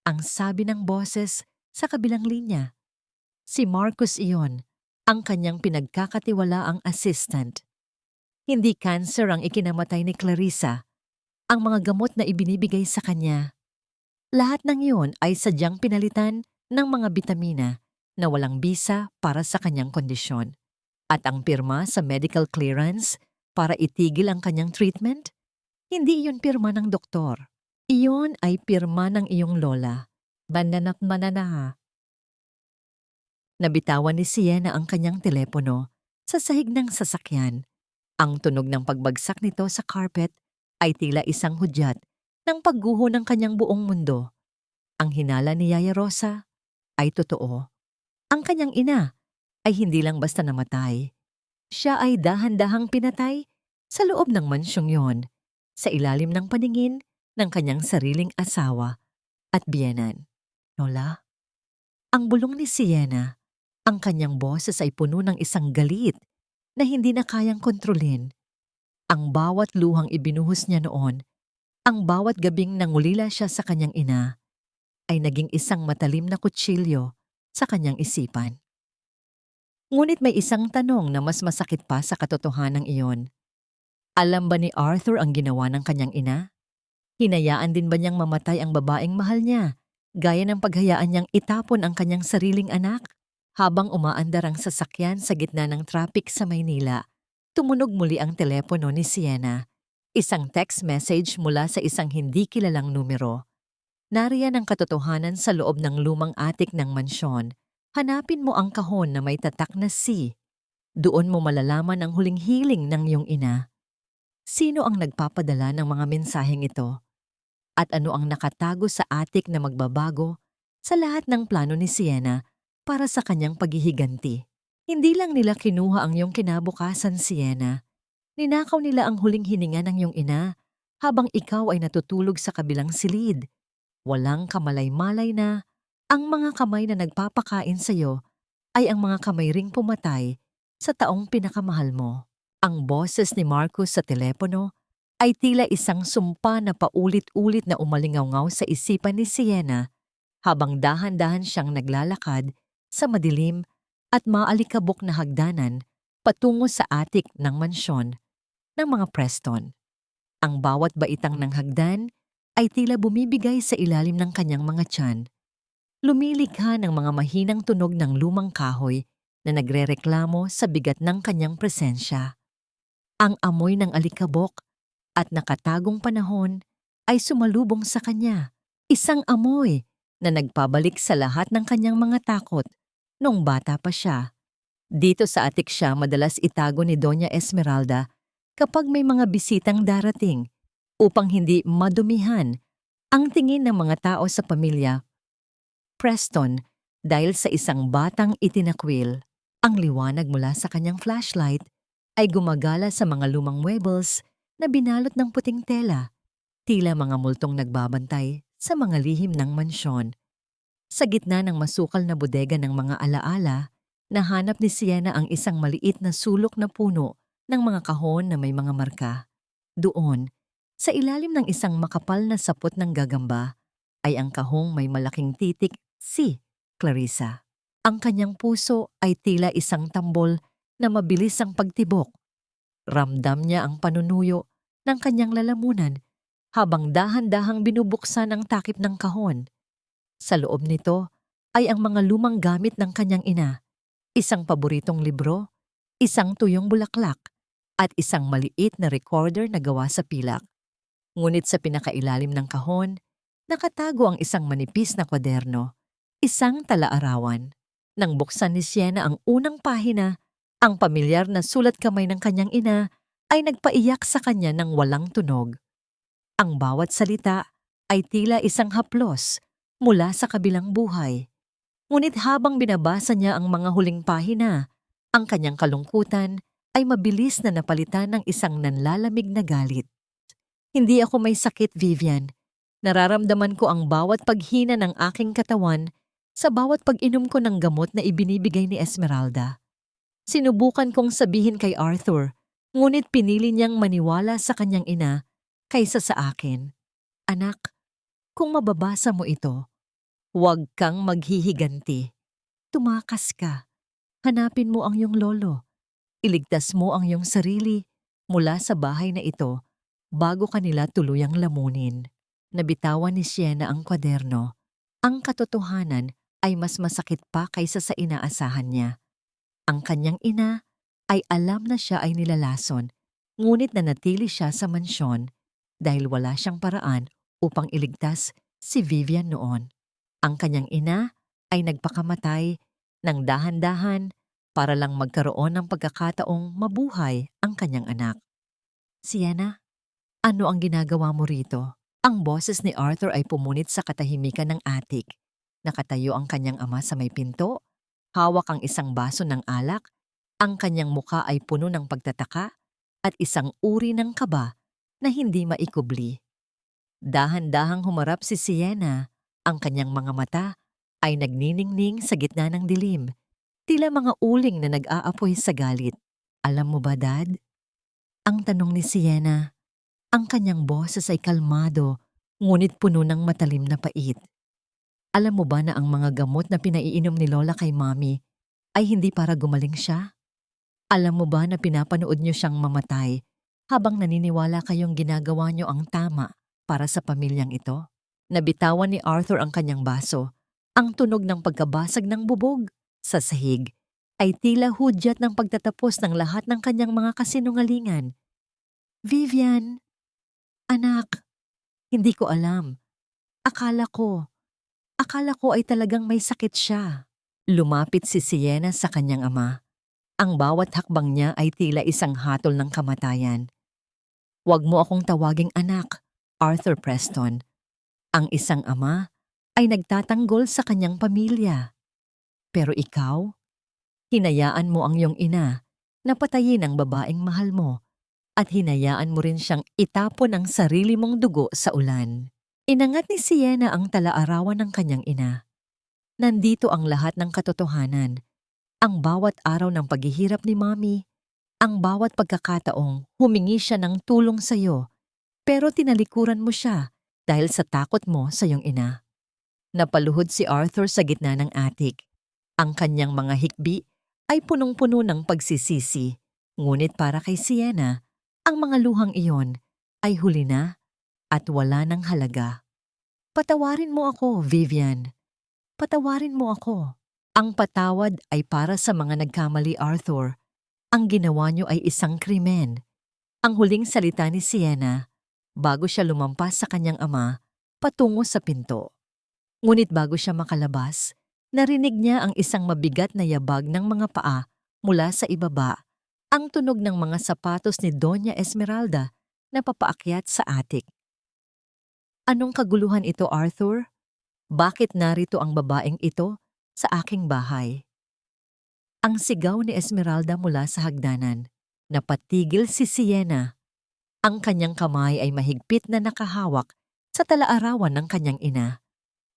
Ang sabi ng boses sa kabilang linya. Si Marcus iyon, ang kanyang pinagkakatiwalaang assistant. Hindi cancer ang ikinamatay ni Clarissa. Ang mga gamot na ibinibigay sa kanya. Lahat ng iyon ay sadyang pinalitan ng mga bitamina na walang bisa para sa kanyang kondisyon. At ang pirma sa medical clearance para itigil ang kanyang treatment, hindi iyon pirma ng doktor. Iyon ay pirma ng iyong lola. Bandanak manana. Nabitawan ni Sienna ang kanyang telepono sa sahig ng sasakyan. Ang tunog ng pagbagsak nito sa carpet ay tila isang hudyat ng pagguho ng kanyang buong mundo. Ang hinala ni Yaya Rosa ay totoo. Ang kanyang ina ay hindi lang basta namatay. Siya ay dahan-dahang pinatay sa loob ng mansyong yon, sa ilalim ng paningin ng kanyang sariling asawa at biyenan. Lola? Ang bulong ni Sienna, ang kanyang boses ay puno ng isang galit na hindi na kayang kontrolin. Ang bawat luhang ibinuhos niya noon, ang bawat gabing nangulila siya sa kanyang ina, ay naging isang matalim na kutsilyo sa kanyang isipan. Ngunit may isang tanong na mas masakit pa sa katotohanan iyon. Alam ba ni Arthur ang ginawa ng kanyang ina? Hinayaan din ba niyang mamatay ang babaeng mahal niya, gaya ng paghayaan niyang itapon ang kanyang sariling anak? Habang umaandar ang sasakyan sa gitna ng traffic sa Maynila, tumunog muli ang telepono ni Sienna. Isang text message mula sa isang hindi kilalang numero. Nariyan ang katotohanan sa loob ng lumang atik ng mansyon. Hanapin mo ang kahon na may tatak na C. Doon mo malalaman ang huling hiling ng iyong ina. Sino ang nagpapadala ng mga mensaheng ito? At ano ang nakatago sa atik na magbabago sa lahat ng plano ni Sienna para sa kanyang paghihiganti? Hindi lang nila kinuha ang iyong kinabukasan, Sienna. Ninakaw nila ang huling hininga ng iyong ina habang ikaw ay natutulog sa kabilang silid. Walang kamalay-malay na ang mga kamay na nagpapakain sa iyo ay ang mga kamay ring pumatay sa taong pinakamahal mo. Ang boses ni Marcus sa telepono ay tila isang sumpa na paulit-ulit na umalingaw sa isipan ni Sienna habang dahan-dahan siyang naglalakad sa madilim at maalikabok na hagdanan patungo sa atik ng mansyon ng mga Preston. Ang bawat baitang ng hagdan ay tila bumibigay sa ilalim ng kanyang mga tiyan. Lumilikha ng mga mahinang tunog ng lumang kahoy na nagrereklamo sa bigat ng kanyang presensya. Ang amoy ng alikabok at nakatagong panahon ay sumalubong sa kanya. Isang amoy na nagpabalik sa lahat ng kanyang mga takot noong bata pa siya. Dito sa atik siya madalas itago ni Doña Esmeralda kapag may mga bisitang darating upang hindi madumihan ang tingin ng mga tao sa pamilya Preston dahil sa isang batang itinakwil. Ang liwanag mula sa kanyang flashlight ay gumagala sa mga lumang muebles na binalot ng puting tela, tila mga multong nagbabantay sa mga lihim ng mansyon. Sa gitna ng masukal na bodega ng mga alaala, nahanap ni Sienna ang isang maliit na sulok na puno ng mga kahon na may mga marka. Doon, sa ilalim ng isang makapal na sapot ng gagamba, ay ang kahong may malaking titik, si Clarissa. Ang kanyang puso ay tila isang tambol na mabilis ang pagtibok. Ramdam niya ang panunuyo ng kanyang lalamunan habang dahan-dahang binubuksan ang takip ng kahon. Sa loob nito ay ang mga lumang gamit ng kanyang ina, isang paboritong libro, isang tuyong bulaklak, at isang maliit na recorder na gawa sa pilak. Ngunit sa pinakailalim ng kahon, nakatago ang isang manipis na kwaderno, isang talaarawan. Nang buksan ni Sienna ang unang pahina, ang pamilyar na sulat kamay ng kanyang ina ay nagpaiyak sa kanya ng walang tunog. Ang bawat salita ay tila isang haplos mula sa kabilang buhay. Ngunit habang binabasa niya ang mga huling pahina, ang kanyang kalungkutan ay mabilis na napalitan ng isang nanlalamig na galit. Hindi ako may sakit, Vivian. Nararamdaman ko ang bawat paghina ng aking katawan sa bawat pag-inom ko ng gamot na ibinibigay ni Esmeralda. Sinubukan kong sabihin kay Arthur, ngunit pinili niyang maniwala sa kanyang ina kaysa sa akin. Anak, kung mababasa mo ito, huwag kang maghihiganti. Tumakas ka. Hanapin mo ang iyong lolo. Iligtas mo ang iyong sarili mula sa bahay na ito bago kanila tuluyang lamunin. Nabitawan ni Sienna ang kwaderno. Ang katotohanan ay mas masakit pa kaysa sa inaasahan niya. Ang kanyang ina ay alam na siya ay nilalason, ngunit nanatili siya sa mansyon dahil wala siyang paraan upang iligtas si Vivian noon. Ang kanyang ina ay nagpakamatay ng dahan-dahan para lang magkaroon ng pagkakataong mabuhay ang kanyang anak. Sienna, ano ang ginagawa mo rito? Ang boses ni Arthur ay pumunit sa katahimikan ng attic. Nakatayo ang kanyang ama sa may pinto, hawak ang isang baso ng alak, ang kanyang muka ay puno ng pagtataka at isang uri ng kaba na hindi maikubli. Dahan-dahang humarap si Sienna, ang kanyang mga mata ay nagniningning sa gitna ng dilim, tila mga uling na nag-aapoy sa galit. Alam mo ba, Dad? Ang tanong ni Sienna. Ang kanyang boses ay kalmado, ngunit puno ng matalim na pait. Alam mo ba na ang mga gamot na pinaiinom ni Lola kay Mommy ay hindi para gumaling siya? Alam mo ba na pinapanood niyo siyang mamatay habang naniniwala kayong ginagawa niyo ang tama para sa pamilyang ito? Nabitawan ni Arthur ang kanyang baso. Ang tunog ng pagkabasag ng bubog sa sahig ay tila hudyat ng pagtatapos ng lahat ng kanyang mga kasinungalingan. Vivian, anak, hindi ko alam. Akala ko ay talagang may sakit siya. Lumapit si Sienna sa kanyang ama. Ang bawat hakbang niya ay tila isang hatol ng kamatayan. Huwag mo akong tawaging anak, Arthur Preston. Ang isang ama ay nagtatanggol sa kanyang pamilya. Pero ikaw, hinayaan mo ang iyong ina na patayin ang babaeng mahal mo at hinayaan mo rin siyang itapon ang sarili mong dugo sa ulan. Inangat ni Sienna ang talaarawan ng kanyang ina. Nandito ang lahat ng katotohanan. Ang bawat araw ng paghihirap ni Mommy, ang bawat pagkakataong humingi siya ng tulong sa iyo, pero tinalikuran mo siya dahil sa takot mo sa iyong ina. Napaluhod si Arthur sa gitna ng attic. Ang kanyang mga hikbi ay punong-puno ng pagsisisi, ngunit para kay Sienna, ang mga luhang iyon ay huli na at wala ng halaga. Patawarin mo ako, Vivian. Patawarin mo ako. Ang patawad ay para sa mga nagkamali, Arthur. Ang ginawa niyo ay isang krimen. Ang huling salita ni Sienna bago siya lumampas sa kanyang ama patungo sa pinto. Ngunit bago siya makalabas, narinig niya ang isang mabigat na yabag ng mga paa mula sa ibaba, ang tunog ng mga sapatos ni Doña Esmeralda na papaakyat sa attic. Anong kaguluhan ito, Arthur? Bakit narito ang babaeng ito sa aking bahay? Ang sigaw ni Esmeralda mula sa hagdanan. Napatigil si Sienna. Ang kanyang kamay ay mahigpit na nakahawak sa talaarawan ng kanyang ina.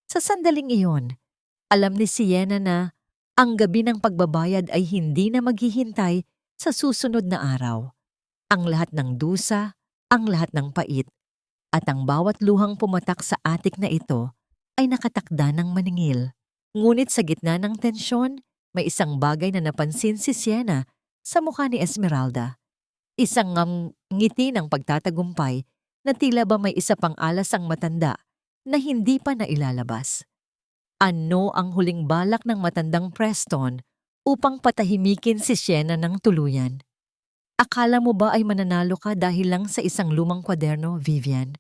Sa sandaling iyon, alam ni Sienna na ang gabi ng pagbabayad ay hindi na maghihintay sa susunod na araw. Ang lahat ng dusa, ang lahat ng pait, at ang bawat luhang pumatak sa atik na ito ay nakatakda ng maningil. Ngunit sa gitna ng tensyon, may isang bagay na napansin si Sienna sa mukha ni Esmeralda. Isang ngiti ng pagtatagumpay na tila ba may isa pang alas ang matanda na hindi pa nailalabas. Ano ang huling balak ng matandang Preston upang patahimikin si Sienna ng tuluyan? Akala mo ba ay mananalo ka dahil lang sa isang lumang kwaderno, Vivian?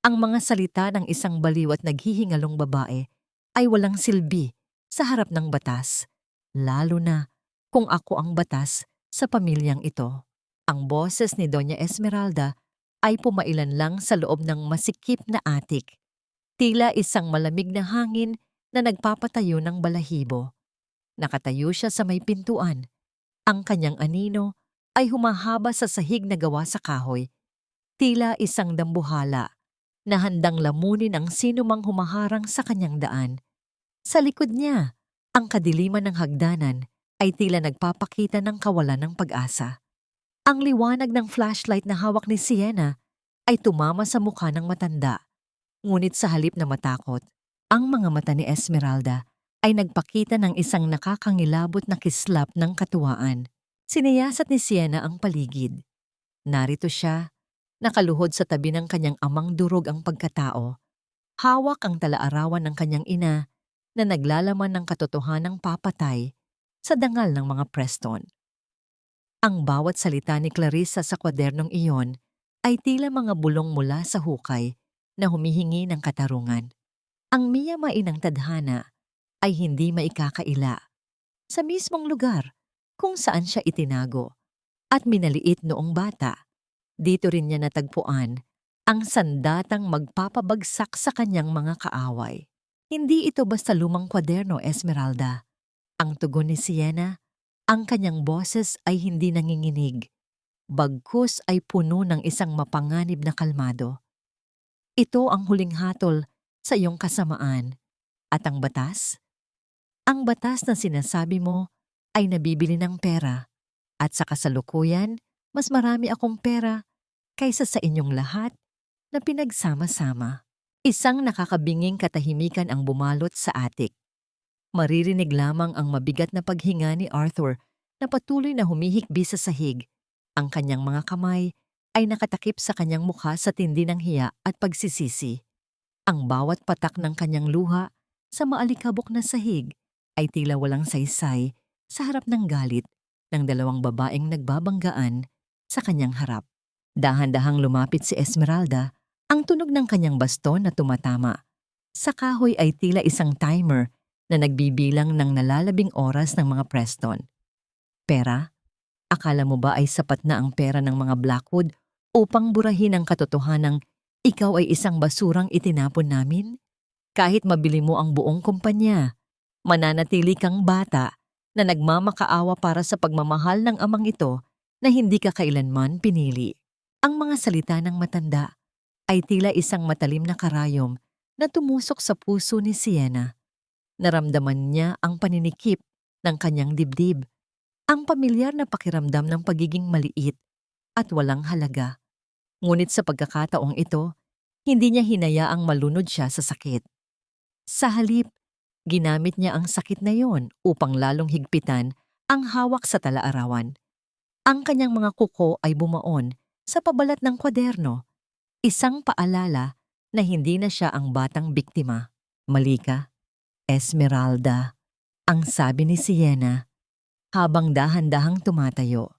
Ang mga salita ng isang baliw at naghihingalong babae ay walang silbi sa harap ng batas, lalo na kung ako ang batas sa pamilyang ito. Ang boses ni Doña Esmeralda ay pumailan lang sa loob ng masikip na atik, tila isang malamig na hangin na nagpapatayo ng balahibo. Nakatayo siya sa may pintuan. Ang kanyang anino ay humahaba sa sahig na gawa sa kahoy, tila isang dambuhala na handang lamunin ang sinumang humaharang sa kanyang daan. Sa likod niya, ang kadiliman ng hagdanan ay tila nagpapakita ng kawalan ng pag-asa. Ang liwanag ng flashlight na hawak ni Sienna ay tumama sa mukha ng matanda. Ngunit sa halip na matakot, ang mga mata ni Esmeralda ay nagpakita ng isang nakakangilabot na kislap ng katuwaan. Siniyasat ni Sienna ang paligid. Narito siya, nakaluhod sa tabi ng kanyang amang durog ang pagkatao. Hawak ang talaarawan ng kanyang ina na naglalaman ng katotohanang papatay sa dangal ng mga Preston. Ang bawat salita ni Clarissa sa kwadernong iyon ay tila mga bulong mula sa hukay na humihingi ng katarungan. Ang miyamainang tadhana ay hindi maikakaila sa mismong lugar kung saan siya itinago at minaliit noong bata. Dito rin niya natagpuan ang sandatang magpapabagsak sa kanyang mga kaaway. Hindi ito basta lumang kwaderno, Esmeralda. Ang tugon ni Sienna, ang kanyang boses ay hindi nanginginig. Bagkus ay puno ng isang mapanganib na kalmado. Ito ang huling hatol sa iyong kasamaan. At ang batas? Ang batas na sinasabi mo ay nabibili ng pera. At sa kasalukuyan, mas marami akong pera kaysa sa inyong lahat na pinagsama-sama. Isang nakakabinging katahimikan ang bumalot sa atik. Maririnig lamang ang mabigat na paghinga ni Arthur na patuloy na humihikbi sa sahig. Ang kanyang mga kamay ay nakatakip sa kanyang mukha sa tindi ng hiya at pagsisisi. Ang bawat patak ng kanyang luha sa maalikabok na sahig ay tila walang saysay sa harap ng galit ng dalawang babaeng nagbabanggaan sa kanyang harap. Dahan-dahang lumapit si Esmeralda, ang tunog ng kanyang baston na tumatama. Sa kahoy ay tila isang timer na nagbibilang ng nalalabing oras ng mga Preston. Pera? Akala mo ba ay sapat na ang pera ng mga Blackwood upang burahin ang katotohanang ikaw ay isang basurang itinapon namin? Kahit mabili mo ang buong kumpanya, mananatili kang bata na nagmamakaawa para sa pagmamahal ng amang ito na hindi ka kailanman pinili. Ang mga salita ng matanda ay tila isang matalim na karayom na tumusok sa puso ni Sienna. Naramdaman niya ang paninikip ng kanyang dibdib, ang pamilyar na pakiramdam ng pagiging maliit at walang halaga. Ngunit sa pagkakataong ito, hindi niya hinayaang malunod siya sa sakit. Sa halip, ginamit niya ang sakit na yon upang lalong higpitan ang hawak sa talaarawan. Ang kanyang mga kuko ay bumaon sa pabalat ng kwaderno, isang paalala na hindi na siya ang batang biktima. Mali ka, Esmeralda, ang sabi ni Sienna habang dahan-dahang tumatayo.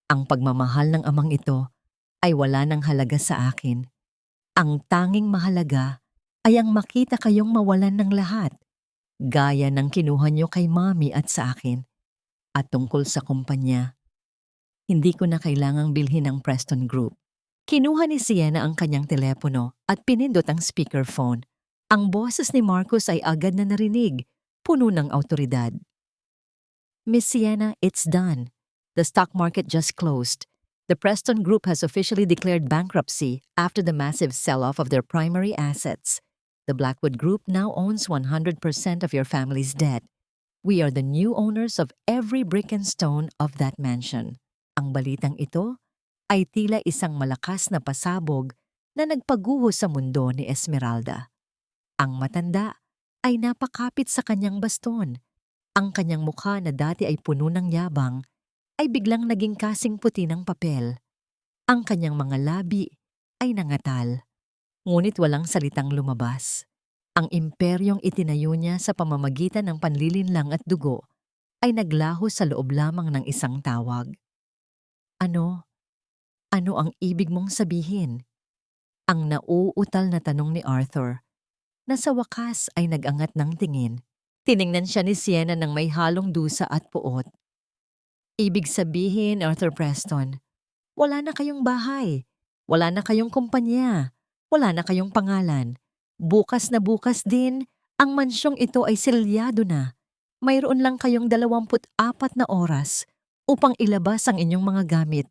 Ang pagmamahal ng amang ito ay wala ng halaga sa akin. Ang tanging mahalaga ay ang makita kayong mawalan ng lahat, gaya ng kinuha niyo kay Mommy at sa akin. At tungkol sa kumpanya, hindi ko na kailangang bilhin ang Preston Group. Kinuha ni Sienna ang kanyang telepono at pinindot ang speakerphone. Ang boses ni Marcus ay agad na narinig, puno ng awtoridad. Miss Sienna, it's done. The stock market just closed. The Preston Group has officially declared bankruptcy after the massive sell-off of their primary assets. The Blackwood Group now owns 100% of your family's debt. We are the new owners of every brick and stone of that mansion. Ang balitang ito ay tila isang malakas na pasabog na nagpaguho sa mundo ni Esmeralda. Ang matanda ay napakapit sa kanyang baston. Ang kanyang mukha na dati ay puno ng yabang ay biglang naging kasing puti ng papel. Ang kanyang mga labi ay nangatal, ngunit walang salitang lumabas. Ang imperyong itinayo niya sa pamamagitan ng panlilinlang at dugo ay naglaho sa loob lamang ng isang tawag. Ano? Ano ang ibig mong sabihin? Ang nauutal na tanong ni Arthur, na sa wakas ay nag-angat ng tingin. Tiningnan siya ni Sienna ng may halong dusa at puot. Ibig sabihin, Arthur Preston, wala na kayong bahay, wala na kayong kumpanya, wala na kayong pangalan. Bukas na bukas din, ang mansyong ito ay selyado na. Mayroon lang kayong 24 na oras upang ilabas ang inyong mga gamit.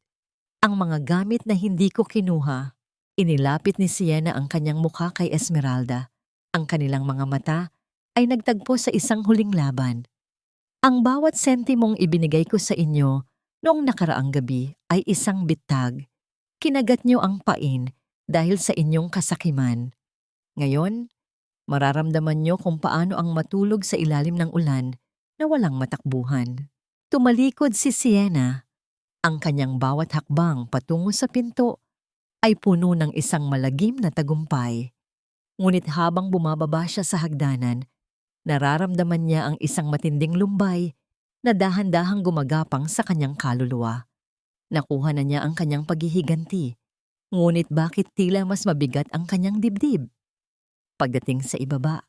Ang mga gamit na hindi ko kinuha. Inilapit ni Sienna ang kanyang mukha kay Esmeralda. Ang kanilang mga mata ay nagtagpo sa isang huling laban. Ang bawat sentimong ibinigay ko sa inyo noong nakaraang gabi ay isang bitag. Kinagat niyo ang pain dahil sa inyong kasakiman. Ngayon, mararamdaman niyo kung paano ang matulog sa ilalim ng ulan na walang matakbuhan. Tumalikod si Sienna. Ang kanyang bawat hakbang patungo sa pinto ay puno ng isang malagim na tagumpay. Ngunit habang bumababa siya sa hagdanan, nararamdaman niya ang isang matinding lumbay na dahan-dahang gumagapang sa kanyang kaluluwa. Nakuha na niya ang kanyang paghihiganti, ngunit bakit tila mas mabigat ang kanyang dibdib? Pagdating sa ibaba,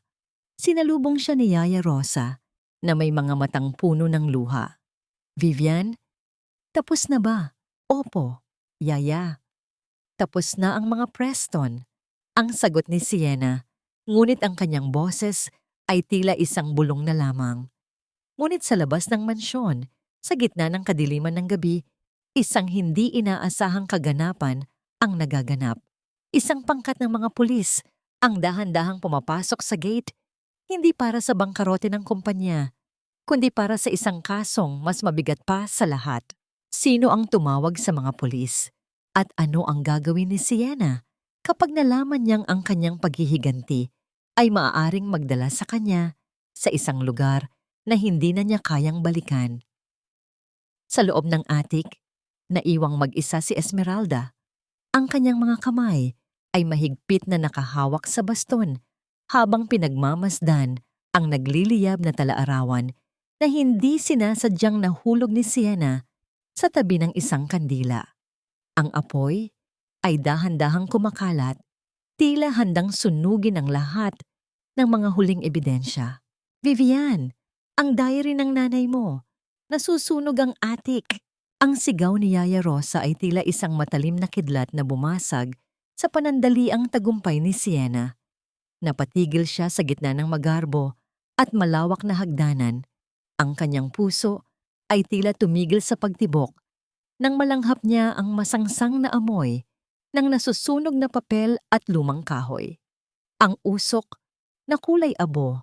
sinalubong siya ni Yaya Rosa na may mga matang puno ng luha. Vivian, tapos na ba? Opo, Yaya. Tapos na ang mga Preston. Ang sagot ni Sienna, ngunit ang kanyang boses ay tila isang bulong na lamang. Ngunit sa labas ng mansyon, sa gitna ng kadiliman ng gabi, isang hindi inaasahang kaganapan ang nagaganap. Isang pangkat ng mga pulis ang dahan-dahang pumapasok sa gate, hindi para sa bangkarote ng kumpanya, kundi para sa isang kasong mas mabigat pa sa lahat. Sino ang tumawag sa mga pulis? At ano ang gagawin ni Sienna kapag nalaman niyang ang kanyang paghihiganti ay maaaring magdala sa kanya sa isang lugar na hindi na niya kayang balikan? Sa loob ng attic, naiwang mag-isa si Esmeralda. Ang kanyang mga kamay ay mahigpit na nakahawak sa baston habang pinagmamasdan ang nagliliyab na talaarawan na hindi sinasadyang nahulog ni Sienna sa tabi ng isang kandila. Ang apoy ay dahan-dahang kumakalat, tila handang sunugin ang lahat ng mga huling ebidensya. Vivian, ang diary ng nanay mo. Nasusunog ang attic. Ang sigaw ni Yaya Rosa ay tila isang matalim na kidlat na bumasag sa panandaliang tagumpay ni Sienna. Napatigil siya sa gitna ng magarbo at malawak na hagdanan. Ang kanyang puso ay tila tumigil sa pagtibok nang malanghap niya ang masangsang na amoy ng nasusunog na papel at lumang kahoy. Ang usok na kulay abo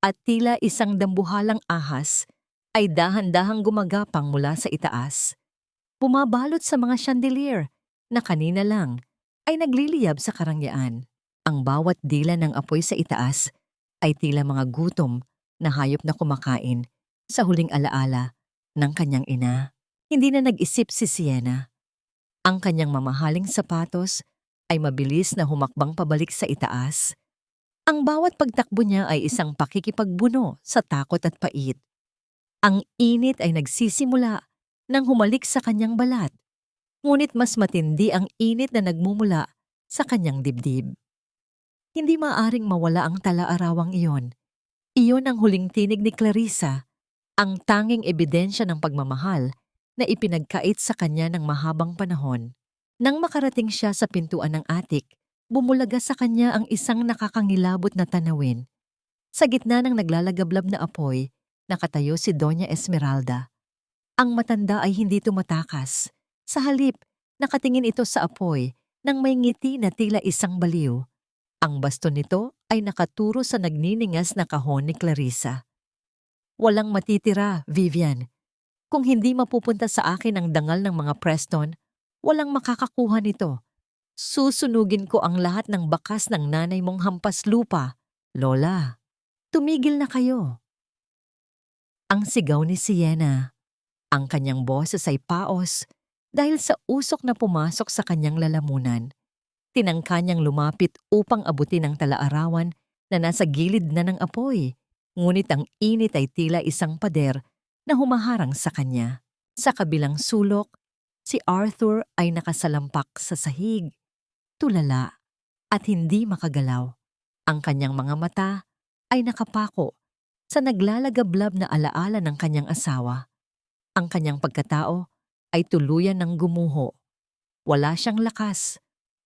at tila isang dambuhalang ahas ay dahan-dahang gumagapang mula sa itaas. Bumabalot sa mga chandelier na kanina lang ay nagliliyab sa karangyaan. Ang bawat dila ng apoy sa itaas ay tila mga gutom na hayop na kumakain sa huling alaala ng kanyang ina. Hindi na nag-isip si Sienna. Ang kanyang mamahaling sapatos ay mabilis na humakbang pabalik sa itaas. Ang bawat pagtakbo niya ay isang pakikipagbuno sa takot at pait. Ang init ay nagsisimula nang humalik sa kanyang balat, ngunit mas matindi ang init na nagmumula sa kanyang dibdib. Hindi maaring mawala ang talaarawang iyon. Iyon ang huling tinig ni Clarissa, ang tanging ebidensya ng pagmamahal na ipinagkait sa kanya ng mahabang panahon. Nang makarating siya sa pintuan ng attic, bumulaga sa kanya ang isang nakakangilabot na tanawin. Sa gitna ng naglalagablab na apoy, nakatayo si Doña Esmeralda. Ang matanda ay hindi tumatakas. Sa halip, nakatingin ito sa apoy nang may ngiti na tila isang baliw. Ang baston nito ay nakaturo sa nagniningas na kahon ni Clarissa. Walang matitira, Vivian. Kung hindi mapupunta sa akin ang dangal ng mga Preston, Walang makakakuha nito. Susunugin ko ang lahat ng bakas ng nanay mong hampas lupa. Lola, tumigil na kayo. Ang sigaw ni Sienna. Ang kanyang boses ay paos dahil sa usok na pumasok sa kanyang lalamunan. Tinangka niyang lumapit upang abutin ang talaarawan na nasa gilid na ng apoy. Ngunit ang init ay tila isang pader na humaharang sa kanya. Sa kabilang sulok, si Arthur ay nakasalampak sa sahig, tulala at hindi makagalaw. Ang kanyang mga mata ay nakapako sa naglalagablab na alaala ng kanyang asawa. Ang kanyang pagkatao ay tuluyan ng gumuho. Wala siyang lakas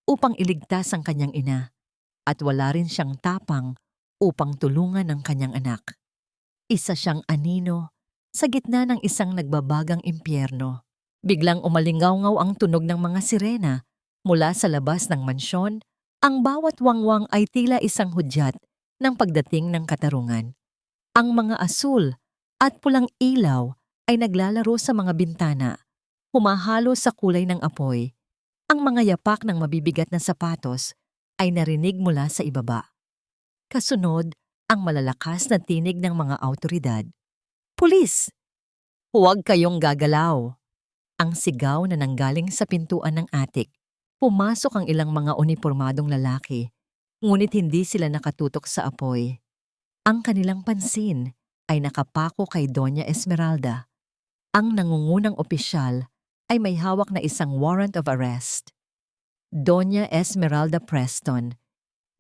upang iligtas ang kanyang ina at wala rin siyang tapang upang tulungan ang kanyang anak. Isa siyang anino sa gitna ng isang nagbabagang impyerno. Biglang umalingaw-ngaw ang tunog ng mga sirena mula sa labas ng mansyon. Ang bawat wangwang ay tila isang hudyat ng pagdating ng katarungan. Ang mga asul at pulang ilaw ay naglalaro sa mga bintana, humahalo sa kulay ng apoy. Ang mga yapak ng mabibigat na sapatos ay narinig mula sa ibaba. Kasunod, ang malalakas na tinig ng mga awtoridad. Pulis! Huwag kayong gagalaw! Ang sigaw na nanggaling sa pintuan ng attic. Pumasok ang ilang mga unipormadong lalaki, ngunit hindi sila nakatutok sa apoy. Ang kanilang pansin ay nakapako kay Doña Esmeralda. Ang nangungunang opisyal ay may hawak na isang warrant of arrest. Doña Esmeralda Preston,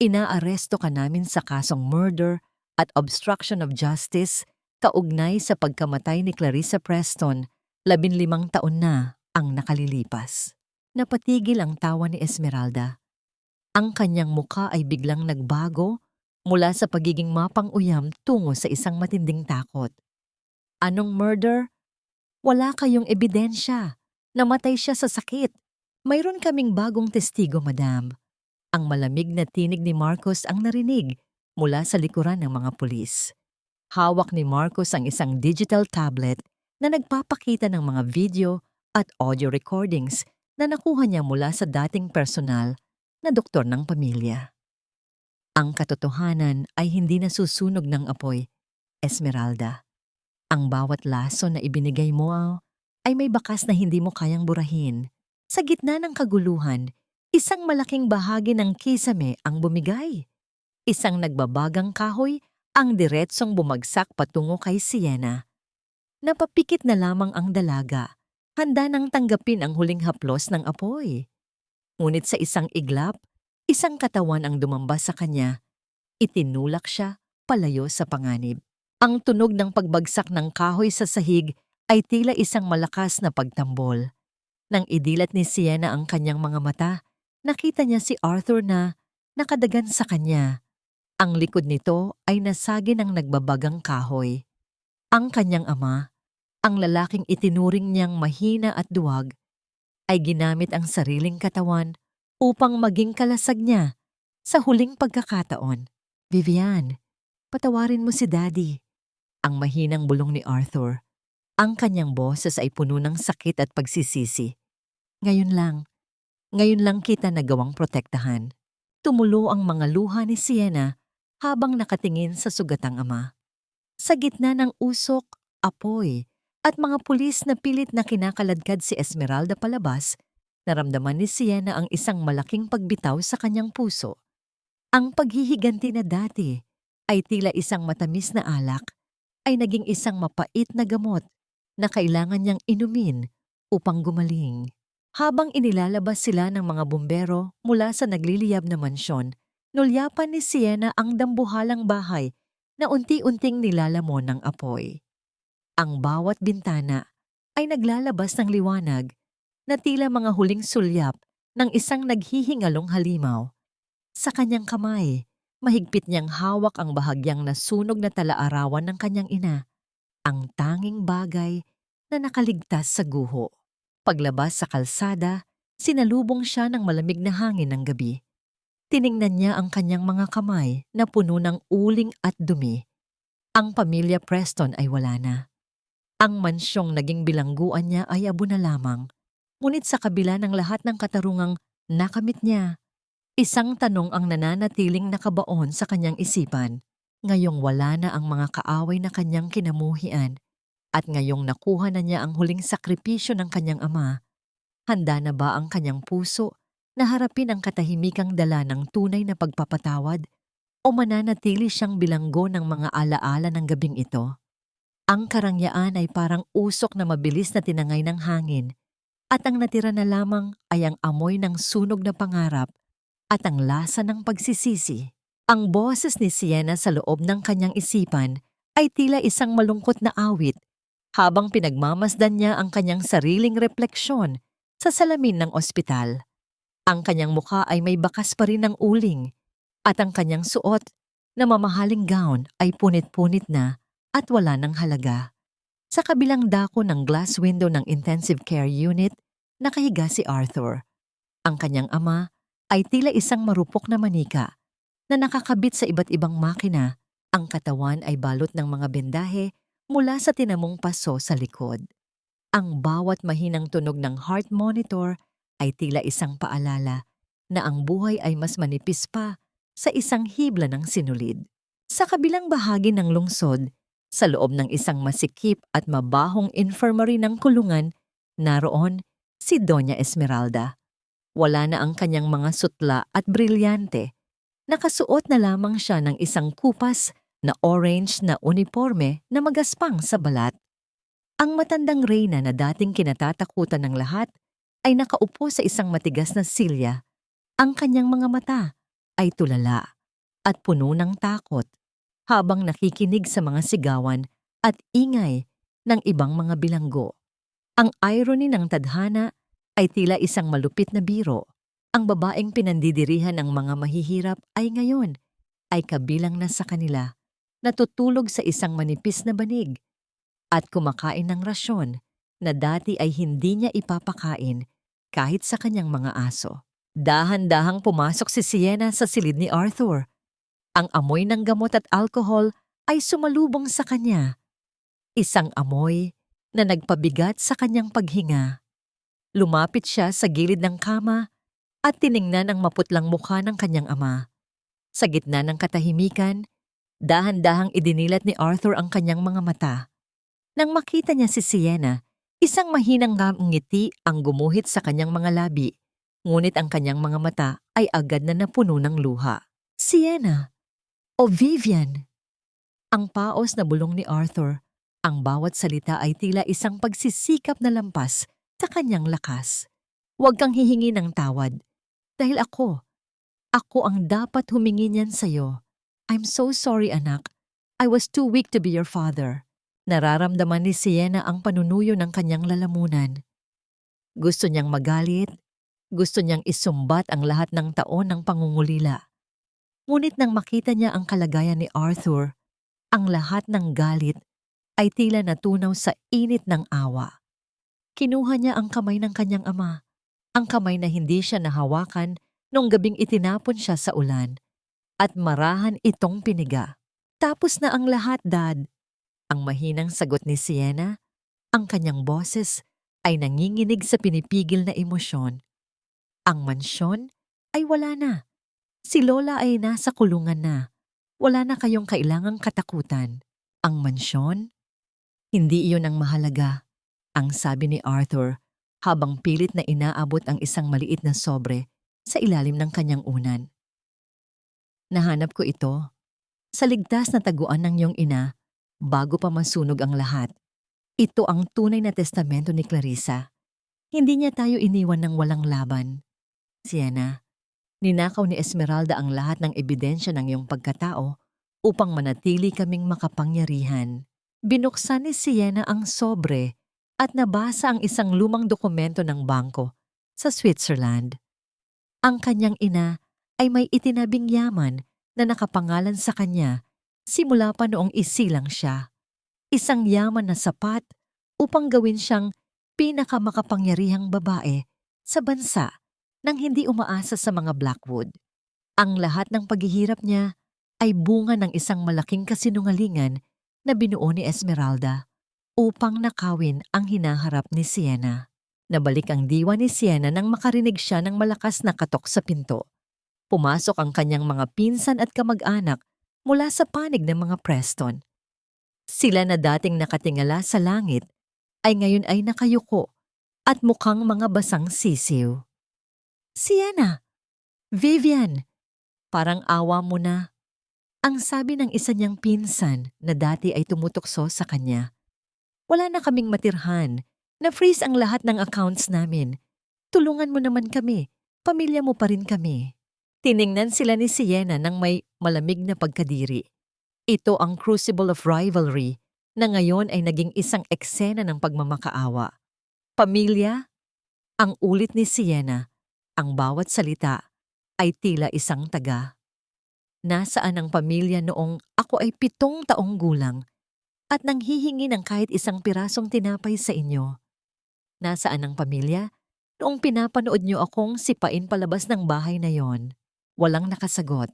inaaresto ka namin sa kasong murder at obstruction of justice kaugnay sa pagkamatay ni Clarissa Preston, 15 taon na ang nakalilipas. Napatigil ang tawa ni Esmeralda. Ang kanyang muka ay biglang nagbago mula sa pagiging mapang-uyam tungo sa isang matinding takot. Anong murder? Wala kayong ebidensya. Namatay siya sa sakit. Mayroon kaming bagong testigo, madam. Ang malamig na tinig ni Marcos ang narinig mula sa likuran ng mga pulis. Hawak ni Marcos ang isang digital tablet na nagpapakita ng mga video at audio recordings na nakuha niya mula sa dating personal na doktor ng pamilya. Ang katotohanan ay hindi nasusunog ng apoy, Esmeralda. Ang bawat laso na ibinigay mo ay may bakas na hindi mo kayang burahin. Sa gitna ng kaguluhan, isang malaking bahagi ng kisame ang bumigay. Isang nagbabagang kahoy ang diretsong bumagsak patungo kay Sienna. Napapikit na lamang ang dalaga, handa nang tanggapin ang huling haplos ng apoy. Ngunit sa isang iglap, isang katawan ang dumambas sa kanya. Itinulak siya palayo sa panganib. Ang tunog ng pagbagsak ng kahoy sa sahig ay tila isang malakas na pagtambol. Nang idilat ni Sienna ang kanyang mga mata, nakita niya si Arthur na nakadagan sa kanya. Ang likod nito ay nasagi ng nagbabagang kahoy. Ang kanyang ama, ang lalaking itinuring niyang mahina at duwag, ay ginamit ang sariling katawan upang maging kalasag niya sa huling pagkakataon. Vivian, patawarin mo si Daddy. Ang mahinang bulong ni Arthur. Ang kanyang boses ay puno ng sakit at pagsisisi. Ngayon lang kita nagawang protektahan. Tumulo ang mga luha ni Sienna habang nakatingin sa sugatang ama. Sa gitna ng usok, apoy, at mga pulis na pilit na kinakaladkad si Esmeralda palabas, naramdaman ni Sienna ang isang malaking pagbitaw sa kanyang puso. Ang paghihiganti na dati ay tila isang matamis na alak, ay naging isang mapait na gamot na kailangan niyang inumin upang gumaling. Habang inilalabas sila ng mga bumbero mula sa nagliliyab na mansyon, nulyapan ni Sienna ang dambuhalang bahay na unti-unting nilalamon ng apoy. Ang bawat bintana ay naglalabas ng liwanag na tila mga huling sulyap ng isang naghihingalong halimaw. Sa kanyang kamay, mahigpit niyang hawak ang bahagyang nasunog na talaarawan ng kanyang ina, ang tanging bagay na nakaligtas sa guho. Paglabas sa kalsada, sinalubong siya ng malamig na hangin ng gabi. Tiningnan niya ang kanyang mga kamay na puno ng uling at dumi. Ang pamilya Preston ay wala na. Ang mansyong naging bilangguan niya ay abo na lamang. Ngunit sa kabila ng lahat ng katarungang nakamit niya, isang tanong ang nananatiling nakabaon sa kanyang isipan. Ngayong wala na ang mga kaaway na kanyang kinamuhian at ngayong nakuha na niya ang huling sakripisyo ng kanyang ama, handa na ba ang kanyang puso na harapin ang katahimikang dala ng tunay na pagpapatawad o mananatili siyang bilanggo ng mga alaala ng gabing ito? Ang karangyaan ay parang usok na mabilis na tinangay ng hangin at ang natira na lamang ay ang amoy ng sunog na pangarap at ang lasa ng pagsisisi. Ang boses ni Sienna sa loob ng kanyang isipan ay tila isang malungkot na awit habang pinagmamasdan niya ang kanyang sariling refleksyon sa salamin ng ospital. Ang kanyang mukha ay may bakas pa rin ng uling at ang kanyang suot na mamahaling gown ay punit-punit na at wala ng halaga. Sa kabilang dako ng glass window ng intensive care unit, nakahiga si Arthur. Ang kanyang ama ay tila isang marupok na manika na nakakabit sa iba't ibang makina. Ang katawan ay balot ng mga bendahe mula sa tinamong paso sa likod. Ang bawat mahinang tunog ng heart monitor ay tila isang paalala na ang buhay ay mas manipis pa sa isang hibla ng sinulid. Sa kabilang bahagi ng lungsod, sa loob ng isang masikip at mabahong infirmary ng kulungan, naroon si Doña Esmeralda. Wala na ang kanyang mga sutla at brilyante. Nakasuot na lamang siya ng isang kupas na orange na uniforme na magaspang sa balat. Ang matandang reyna na dating kinatatakutan ng lahat ay nakaupo sa isang matigas na silya. Ang kanyang mga mata ay tulala at puno ng takot habang nakikinig sa mga sigawan at ingay ng ibang mga bilanggo. Ang irony ng tadhana ay tila isang malupit na biro. Ang babaeng pinandidirihan ng mga mahihirap ay ngayon ay kabilang na sa kanila, natutulog sa isang manipis na banig at kumakain ng rasyon na dati ay hindi niya ipapakain kahit sa kanyang mga aso. Dahan-dahang pumasok si Sienna sa silid ni Arthur. Ang amoy ng gamot at alkohol ay sumalubong sa kanya. Isang amoy na nagpabigat sa kanyang paghinga. Lumapit siya sa gilid ng kama at tiningnan ang maputlang mukha ng kanyang ama. Sa gitna ng katahimikan, dahan-dahang idinilat ni Arthur ang kanyang mga mata. Nang makita niya si Sienna, isang mahinang ngiti ang gumuhit sa kanyang mga labi, ngunit ang kanyang mga mata ay agad na napuno ng luha. Sienna! O Vivian! Ang paos na bulong ni Arthur, ang bawat salita ay tila isang pagsisikap na lampas sa kanyang lakas. Huwag kang hihingi ng tawad, dahil ako ang dapat humingi niyan sa'yo. I'm so sorry, anak. I was too weak to be your father. Nararamdaman ni Sienna ang panunuyo ng kanyang lalamunan. Gusto niyang magalit, gusto niyang isumbat ang lahat ng taon ng pangungulila. Ngunit nang makita niya ang kalagayan ni Arthur, ang lahat ng galit ay tila natunaw sa init ng awa. Kinuha niya ang kamay ng kanyang ama, ang kamay na hindi siya nahawakan nung gabing itinapon siya sa ulan, at marahan itong piniga. Tapos na ang lahat, Dad. Ang mahinang sagot ni Sienna, ang kanyang boses ay nanginginig sa pinipigil na emosyon. Ang mansyon ay wala na. Si Lola ay nasa kulungan na. Wala na kayong kailangang katakutan. Ang mansyon? Hindi iyon ang mahalaga, ang sabi ni Arthur habang pilit na inaabot ang isang maliit na sobre sa ilalim ng kanyang unan. Nahanap ko ito sa ligtas na taguan ng iyong ina bago pa masunog ang lahat. Ito ang tunay na testamento ni Clarissa. Hindi niya tayo iniwan ng walang laban. Sienna, ninakaw ni Esmeralda ang lahat ng ebidensya ng iyong pagkatao upang manatili kaming makapangyarihan. Binuksan ni Sienna ang sobre at nabasa ang isang lumang dokumento ng bangko sa Switzerland. Ang kanyang ina ay may itinabing yaman na nakapangalan sa kanya simula pa noong isilang siya. Isang yaman na sapat upang gawin siyang pinakamakapangyarihang babae sa bansa nang hindi umaasa sa mga Blackwood. Ang lahat ng paghihirap niya ay bunga ng isang malaking kasinungalingan na binuo ni Esmeralda upang nakawin ang hinaharap ni Sienna. Nabalik ang diwa ni Sienna nang makarinig siya ng malakas na katok sa pinto. Pumasok ang kanyang mga pinsan at kamag-anak mula sa panig ng mga Preston. Sila na dating nakatingala sa langit ay ngayon ay nakayuko at mukhang mga basang sisiw. "Sienna! Vivian! Parang awa mo na," ang sabi ng isa niyang pinsan na dati ay tumutukso sa kanya. "Wala na kaming matirhan. Na-freeze ang lahat ng accounts namin. Tulungan mo naman kami. Pamilya mo pa rin kami." Tiningnan sila ni Sienna ng may malamig na pagkadiri. Ito ang crucible of rivalry na ngayon ay naging isang eksena ng pagmamakaawa. Pamilya? Ang ulit ni Sienna. Ang bawat salita ay tila isang taga. Nasaan ang pamilya noong ako ay 7 taong gulang at nanghihingi ng kahit isang pirasong tinapay sa inyo? Nasaan ang pamilya noong pinapanood niyo akong sipain palabas ng bahay na yon? Walang nakasagot.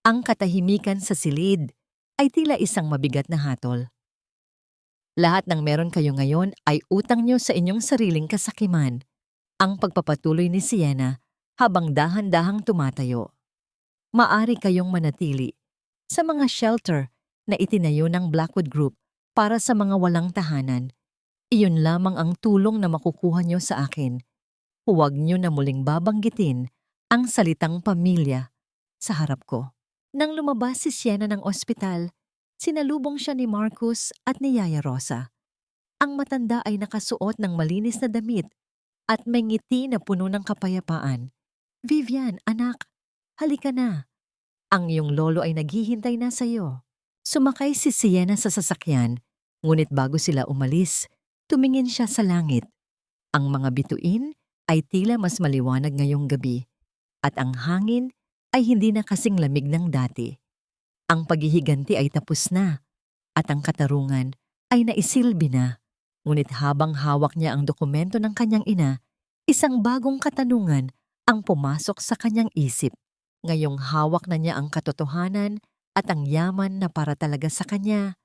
Ang katahimikan sa silid ay tila isang mabigat na hatol. Lahat ng meron kayo ngayon ay utang niyo sa inyong sariling kasakiman. Ang pagpapatuloy ni Sienna habang dahan-dahang tumatayo. Maari kayong manatili sa mga shelter na itinayo ng Blackwood Group para sa mga walang tahanan. Iyon lamang ang tulong na makukuha niyo sa akin. Huwag niyo na muling babanggitin ang salitang pamilya sa harap ko. Nang lumabas si Sienna ng ospital, sinalubong siya ni Marcus at ni Yaya Rosa. Ang matanda ay nakasuot ng malinis na damit at may ngiti na puno ng kapayapaan. "Vivian, anak, halika na. Ang iyong lolo ay naghihintay na sa iyo." Sumakay si Sienna sa sasakyan, ngunit bago sila umalis, tumingin siya sa langit. Ang mga bituin ay tila mas maliwanag ngayong gabi, at ang hangin ay hindi na kasing lamig ng dati. Ang paghihiganti ay tapos na, at ang katarungan ay naisilbi na. Ngunit habang hawak niya ang dokumento ng kanyang ina, isang bagong katanungan ang pumasok sa kanyang isip. Ngayong hawak na niya ang katotohanan at ang yaman na para talaga sa kanya,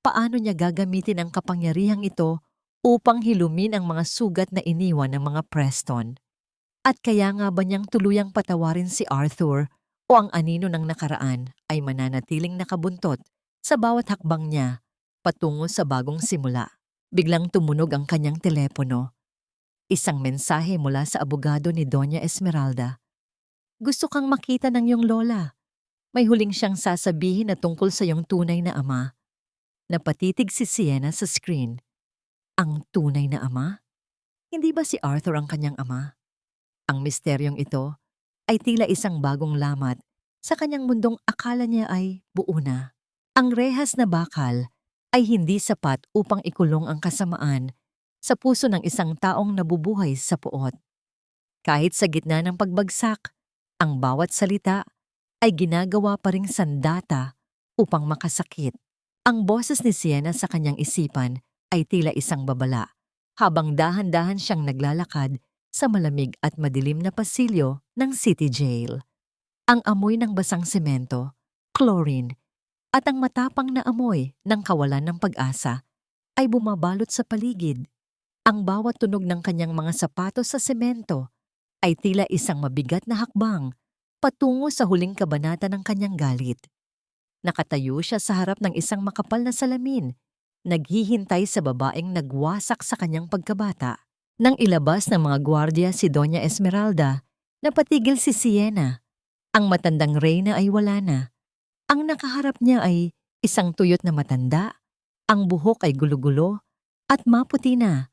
paano niya gagamitin ang kapangyarihang ito upang hilumin ang mga sugat na iniwan ng mga Preston? At kaya nga ba niyang tuluyang patawarin si Arthur o ang anino ng nakaraan ay mananatiling nakabuntot sa bawat hakbang niya patungo sa bagong simula? Biglang tumunog ang kanyang telepono. Isang mensahe mula sa abogado ni Doña Esmeralda. "Gusto kang makita ng iyong lola. May huling siyang sasabihin na tungkol sa iyong tunay na ama." Napatitig si Sienna sa screen. Ang tunay na ama? Hindi ba si Arthur ang kanyang ama? Ang misteryong ito ay tila isang bagong lamat sa kanyang mundong akala niya ay buo na. Ang rehas na bakal ay hindi sapat upang ikulong ang kasamaan sa puso ng isang taong nabubuhay sa puot. Kahit sa gitna ng pagbagsak, ang bawat salita ay ginagawa pa ring sandata upang makasakit. Ang boses ni Sienna sa kanyang isipan ay tila isang babala, habang dahan-dahan siyang naglalakad sa malamig at madilim na pasilyo ng City Jail. Ang amoy ng basang semento, chlorine, at ang matapang na amoy ng kawalan ng pag-asa ay bumabalot sa paligid. Ang bawat tunog ng kanyang mga sapatos sa semento ay tila isang mabigat na hakbang patungo sa huling kabanata ng kanyang galit. Nakatayo siya sa harap ng isang makapal na salamin, naghihintay sa babaeng nagwasak sa kanyang pagkabata. Nang ilabas ng mga gwardiya si Doña Esmeralda, napatigil si Sienna. Ang matandang reyna ay wala na. Ang nakaharap niya ay isang tuyot na matanda, ang buhok ay gulo-gulo at maputi na,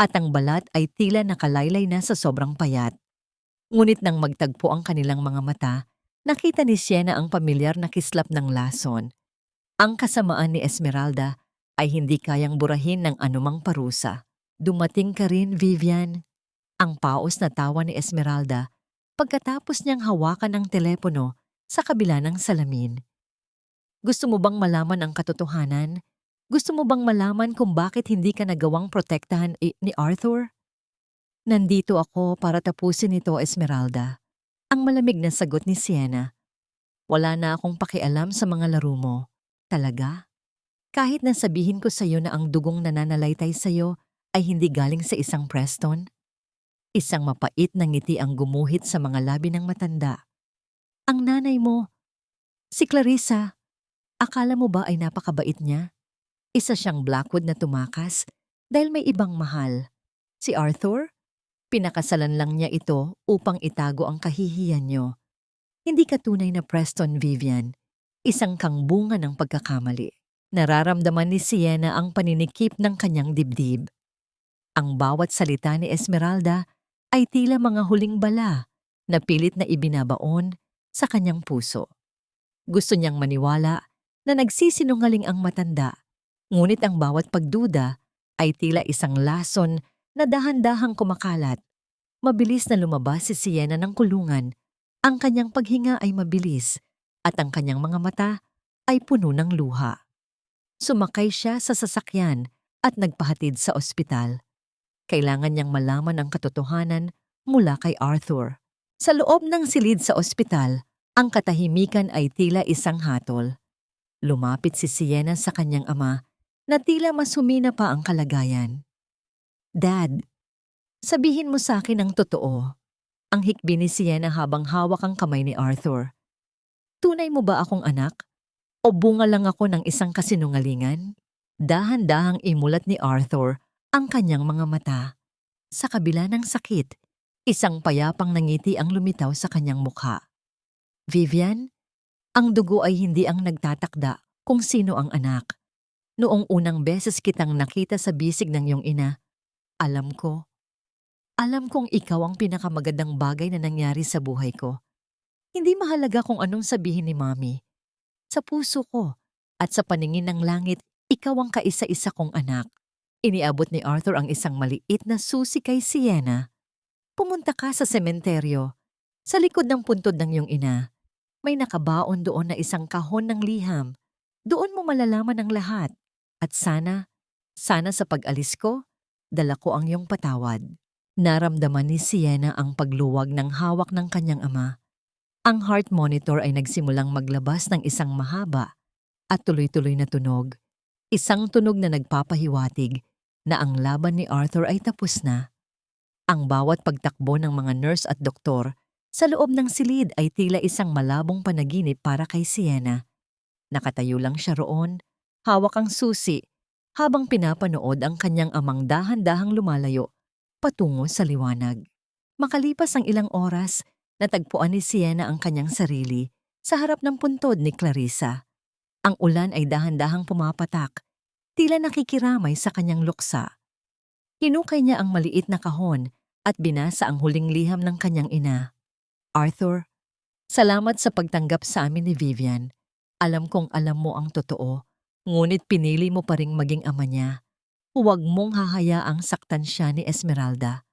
at ang balat ay tila nakalaylay na sa sobrang payat. Ngunit nang magtagpo ang kanilang mga mata, nakita ni Sienna ang pamilyar na kislap ng lason. Ang kasamaan ni Esmeralda ay hindi kayang burahin ng anumang parusa. "Dumating ka rin, Vivian." Ang paos na tawa ni Esmeralda pagkatapos niyang hawakan ang telepono sa kabila ng salamin. "Gusto mo bang malaman ang katotohanan? Gusto mo bang malaman kung bakit hindi ka nagawang protektahan ni Arthur?" "Nandito ako para tapusin ito, Esmeralda." Ang malamig na sagot ni Sienna. "Wala na akong pakialam sa mga laro mo." "Talaga? Kahit na sabihin ko sa iyo na ang dugong nananalaytay sa iyo ay hindi galing sa isang Preston?" Isang mapait na ngiti ang gumuhit sa mga labi ng matanda. Ang nanay mo, si Clarissa, akala mo ba ay napakabait niya? Isa siyang Blackwood na tumakas dahil may ibang mahal. Si Arthur, pinakasalan lang niya ito upang itago ang kahihiyan niyo. Hindi ka tunay na Preston Vivian, isang kangbunga ng pagkakamali. Nararamdaman ni Sienna ang paninikip ng kanyang dibdib. Ang bawat salita ni Esmeralda ay tila mga huling bala na pilit na ibinabaon sa kanyang puso. Gusto niyang maniwala na nagsisinungaling ang matanda, ngunit ang bawat pagduda ay tila isang lason na dahan-dahang kumakalat. Mabilis na lumabas si Sienna ng kulungan. Ang kanyang paghinga ay mabilis at ang kanyang mga mata ay puno ng luha. Sumakay siya sa sasakyan at nagpahatid sa ospital. Kailangan niyang malaman ang katotohanan mula kay Arthur. Sa loob ng silid sa ospital, ang katahimikan ay tila isang hatol. Lumapit si Sienna sa kanyang ama na tila mas humina pa ang kalagayan. Dad, sabihin mo sa akin ang totoo. Ang hikbi ni Sienna habang hawak ang kamay ni Arthur. Tunay mo ba akong anak? O bunga lang ako ng isang kasinungalingan? Dahan-dahang imulat ni Arthur ang kanyang mga mata. Sa kabila ng sakit, isang payapang nangiti ang lumitaw sa kanyang mukha. Vivian, ang dugo ay hindi ang nagtatakda kung sino ang anak. Noong unang beses kitang nakita sa bisig ng iyong ina, alam kong ikaw ang pinakamagandang bagay na nangyari sa buhay ko. Hindi mahalaga kung anong sabihin ni Mommy. Sa puso ko at sa paningin ng langit, ikaw ang kaisa-isa kong anak. Iniabot ni Arthur ang isang maliit na susi kay Sienna. Pumunta ka sa sementeryo. Sa likod ng puntod ng iyong ina, may nakabaon doon na isang kahon ng liham. Doon mo malalaman ang lahat. At sana sa pag-alis ko, dala ko ang iyong patawad. Naramdaman ni Sienna ang pagluwag ng hawak ng kanyang ama. Ang heart monitor ay nagsimulang maglabas ng isang mahaba at tuloy-tuloy na tunog. Isang tunog na nagpapahiwatig na ang laban ni Arthur ay tapos na. Ang bawat pagtakbo ng mga nurse at doktor sa loob ng silid ay tila isang malabong panaginip para kay Sienna. Nakatayo lang siya roon, hawak ang susi, habang pinapanood ang kanyang amang dahan-dahang lumalayo patungo sa liwanag. Makalipas ang ilang oras, natagpuan ni Sienna ang kanyang sarili sa harap ng puntod ni Clarissa. Ang ulan ay dahan-dahang pumapatak, tila nakikiramay sa kanyang luksa. Hinukay niya ang maliit na kahon at binasa ang huling liham ng kanyang ina. Arthur, salamat sa pagtanggap sa amin ni Vivian. Alam kong alam mo ang totoo, ngunit pinili mo pa ring maging ama niya. Huwag mong hahayaang saktan siya ni Esmeralda.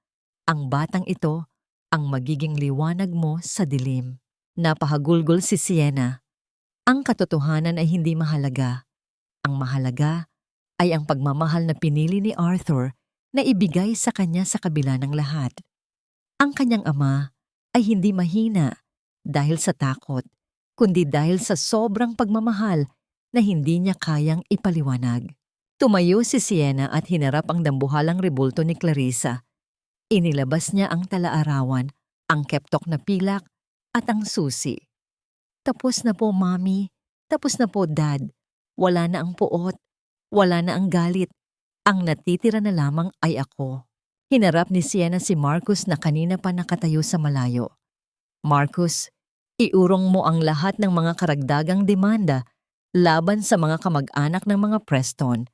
Ang batang ito ang magiging liwanag mo sa dilim. Napahagulgol si Sienna. Ang katotohanan ay hindi mahalaga. Ang mahalaga ay ang pagmamahal na pinili ni Arthur na ibigay sa kanya sa kabila ng lahat. Ang kanyang ama ay hindi mahina dahil sa takot, kundi dahil sa sobrang pagmamahal na hindi niya kayang ipaliwanag. Tumayo si Sienna at hinarap ang dambuhalang rebulto ni Clarissa. Inilabas niya ang talaarawan, ang keptok na pilak at ang susi. Tapos na po, Mommy. Tapos na po, Dad. Wala na ang puot. Wala na ang galit. Ang natitira na lamang ay ako. Hinarap ni Sienna si Marcus na kanina pa nakatayo sa malayo. Marcus, iurong mo ang lahat ng mga karagdagang demanda laban sa mga kamag-anak ng mga Preston.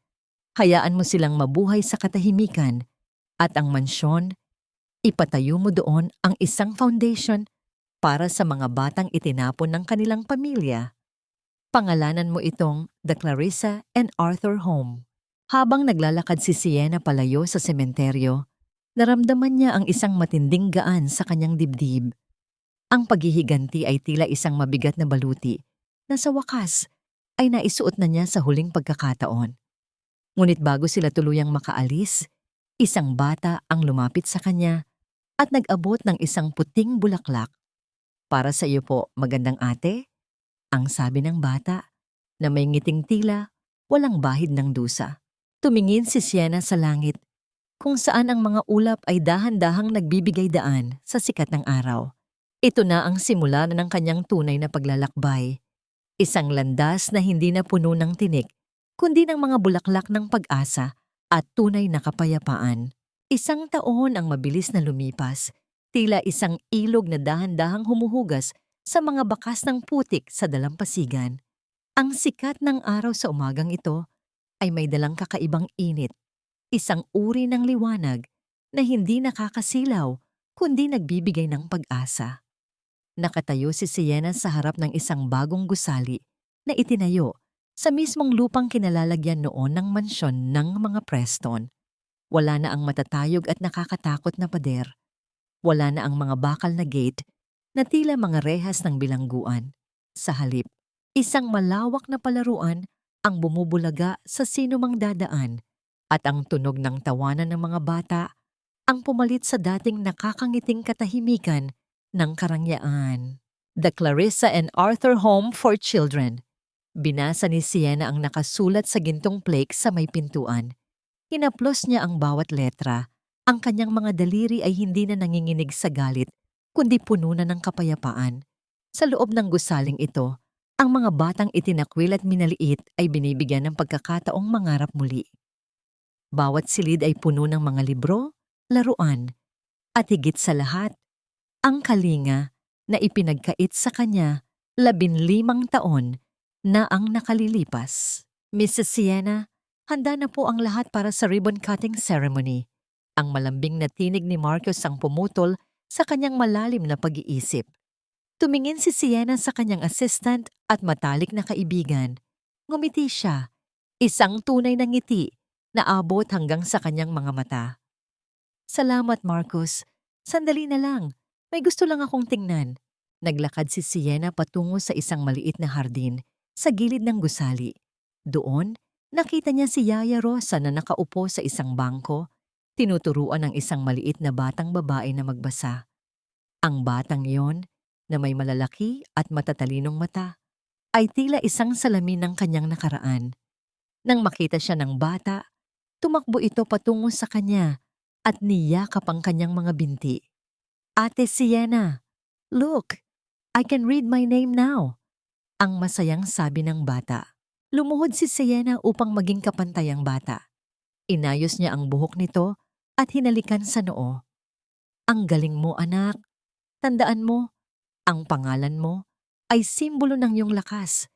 Hayaan mo silang mabuhay sa katahimikan at ang mansyon, ipatayo mo doon ang isang foundation para sa mga batang itinapon ng kanilang pamilya. Pangalanan mo itong The Clarissa and Arthur Home. Habang naglalakad si Sienna palayo sa sementeryo, naramdaman niya ang isang matinding gaan sa kanyang dibdib. Ang paghihiganti ay tila isang mabigat na baluti na sa wakas ay naisuot na niya sa huling pagkakataon. Ngunit bago sila tuluyang makaalis, isang bata ang lumapit sa kanya at nag-abot ng isang puting bulaklak. Para sa iyo po, magandang ate, ang sabi ng bata na may ngiting tila walang bahid ng dusa. Tumingin si Sienna sa langit. kung saan ang mga ulap ay dahan-dahang nagbibigay daan sa sikat ng araw. Ito na ang simula ng kanyang tunay na paglalakbay. Isang landas na hindi na puno ng tinik, kundi ng mga bulaklak ng pag-asa at tunay na kapayapaan. Isang taon ang mabilis na lumipas, tila isang ilog na dahan-dahang humuhugas sa mga bakas ng putik sa dalampasigan. Ang sikat ng araw sa umagang ito ay may dalang kakaibang init, isang uri ng liwanag na hindi nakakasilaw kundi nagbibigay ng pag-asa. Nakatayo si Sienna sa harap ng isang bagong gusali na itinayo sa mismong lupang kinalalagyan noon ng mansyon ng mga Preston. Wala na ang matatayog at nakakatakot na pader. Wala na ang mga bakal na gate na tila mga rehas ng bilangguan. Sa halip, isang malawak na palaruan ang bumubulaga sa sinumang dadaan at ang tunog ng tawanan ng mga bata ang pumalit sa dating nakakangiting katahimikan ng karangyaan. The Clarissa and Arthur Home for Children. Binasa ni Sienna ang nakasulat sa gintong plaque sa may pintuan. Hinaplos niya ang bawat letra. Ang kanyang mga daliri ay hindi na nanginginig sa galit, kundi puno na ng kapayapaan. Sa loob ng gusaling ito, ang mga batang itinakwil at minaliit ay binibigyan ng pagkakataong mangarap muli. Bawat silid ay puno ng mga libro, laruan, at higit sa lahat, ang kalinga na ipinagkait sa kanya 15 taon na ang nakalilipas. Mrs. Sienna, handa na po ang lahat para sa ribbon-cutting ceremony. Ang malambing na tinig ni Marcus ang pumutol sa kanyang malalim na pag-iisip. Tumingin si Sienna sa kanyang assistant at matalik na kaibigan. Ngumiti siya, isang tunay na ngiti na abot hanggang sa kanyang mga mata. Salamat, Marcus. Sandali na lang. May gusto lang akong tingnan. Naglakad si Sienna patungo sa isang maliit na hardin sa gilid ng gusali. Doon, nakita niya si Yaya Rosa na nakaupo sa isang bangko, tinuturuan ng isang maliit na batang babae na magbasa. Ang batang iyon, na may malalaki at matatalinong mata, ay tila isang salamin ng kanyang nakaraan. Nang makita siya ng bata, tumakbo ito patungo sa kanya at niyakap ang kanyang mga binti. Ate Sienna, look, I can read my name now. Ang masayang sabi ng bata. Lumuhod si Sienna upang maging kapantay ang bata. Inayos niya ang buhok nito at hinalikan sa noo. Ang galing mo, anak. Tandaan mo, ang pangalan mo ay simbolo ng iyong lakas.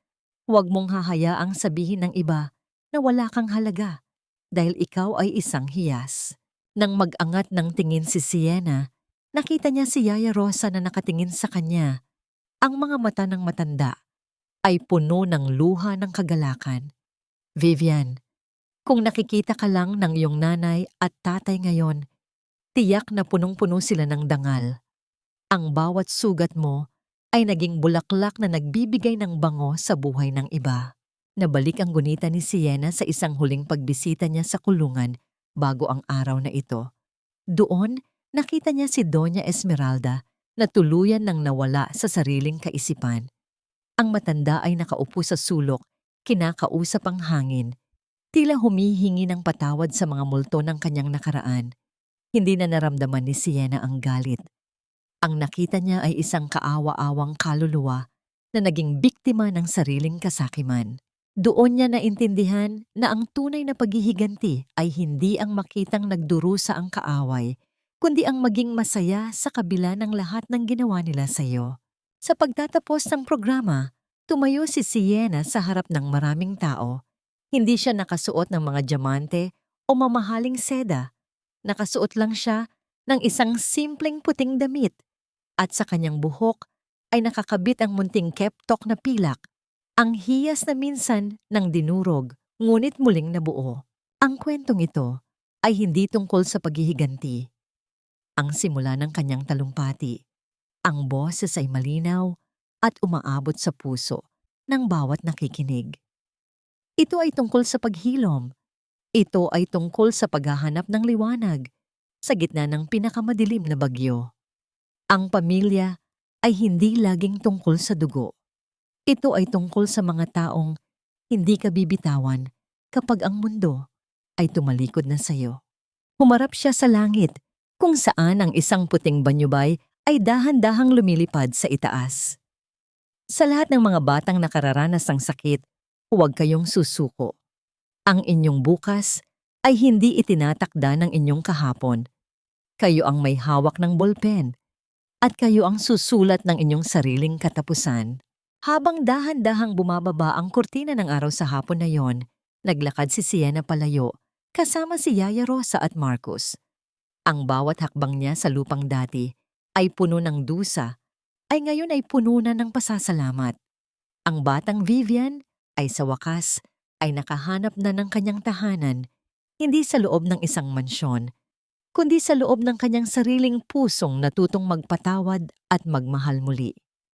Huwag mong hahayaang sabihin ng iba na wala kang halaga dahil ikaw ay isang hiyas. Nang mag-angat ng tingin si Sienna, nakita niya si Yaya Rosa na nakatingin sa kanya. Ang mga mata ng matanda ay puno ng luha ng kagalakan. Vivian, kung nakikita ka lang ng iyong nanay at tatay ngayon, tiyak na punong-puno sila ng dangal. Ang bawat sugat mo ay naging bulaklak na nagbibigay ng bango sa buhay ng iba. Nabalik ang gunita ni Sienna sa isang huling pagbisita niya sa kulungan bago ang araw na ito. Doon, nakita niya si Doña Esmeralda na tuluyan nang nawala sa sariling kaisipan. Ang matanda ay nakaupo sa sulok, kinakausap ang hangin. Tila humihingi ng patawad sa mga multo ng kanyang nakaraan. Hindi na naramdaman ni Sienna ang galit. Ang nakita niya ay isang kaawa-awang kaluluwa na naging biktima ng sariling kasakiman. Doon niya naintindihan na ang tunay na paghihiganti ay hindi ang makitang nagdurusa ang kaaway, kundi ang maging masaya sa kabila ng lahat ng ginawa nila sa iyo. Sa pagtatapos ng programa, tumayo si Sienna sa harap ng maraming tao. Hindi siya nakasuot ng mga diamante o mamahaling seda. Nakasuot lang siya ng isang simpleng puting damit at sa kanyang buhok ay nakakabit ang munting keptok na pilak, ang hiyas na minsan ng dinurog ngunit muling nabuo. Ang kwentong ito ay hindi tungkol sa paghihiganti. Ang simula ng kanyang talumpati. Ang boses ay malinaw at umaabot sa puso ng bawat nakikinig. Ito ay tungkol sa paghilom. Ito ay tungkol sa paghahanap ng liwanag sa gitna ng pinakamadilim na bagyo. Ang pamilya ay hindi laging tungkol sa dugo. Ito ay tungkol sa mga taong hindi ka bibitawan kapag ang mundo ay tumalikod na sa iyo. Humarap siya sa langit, kung saan ang isang puting banyubay ay dahan-dahang lumilipad sa itaas. Sa lahat ng mga batang nakararanas ng sakit, huwag kayong susuko. Ang inyong bukas ay hindi itinatakda ng inyong kahapon. Kayo ang may hawak ng bolpen at kayo ang susulat ng inyong sariling katapusan. Habang dahan-dahang bumababa ang kurtina ng araw sa hapon na yon, naglakad si Sienna palayo kasama si Yaya Rosa at Marcus. Ang bawat hakbang niya sa lupang dati ay puno ng dusa, ay ngayon ay puno na ng pasasalamat. Ang batang Vivian ay sa wakas ay nakahanap na ng kanyang tahanan, hindi sa loob ng isang mansyon, kundi sa loob ng kanyang sariling pusong natutong magpatawad at magmahal muli.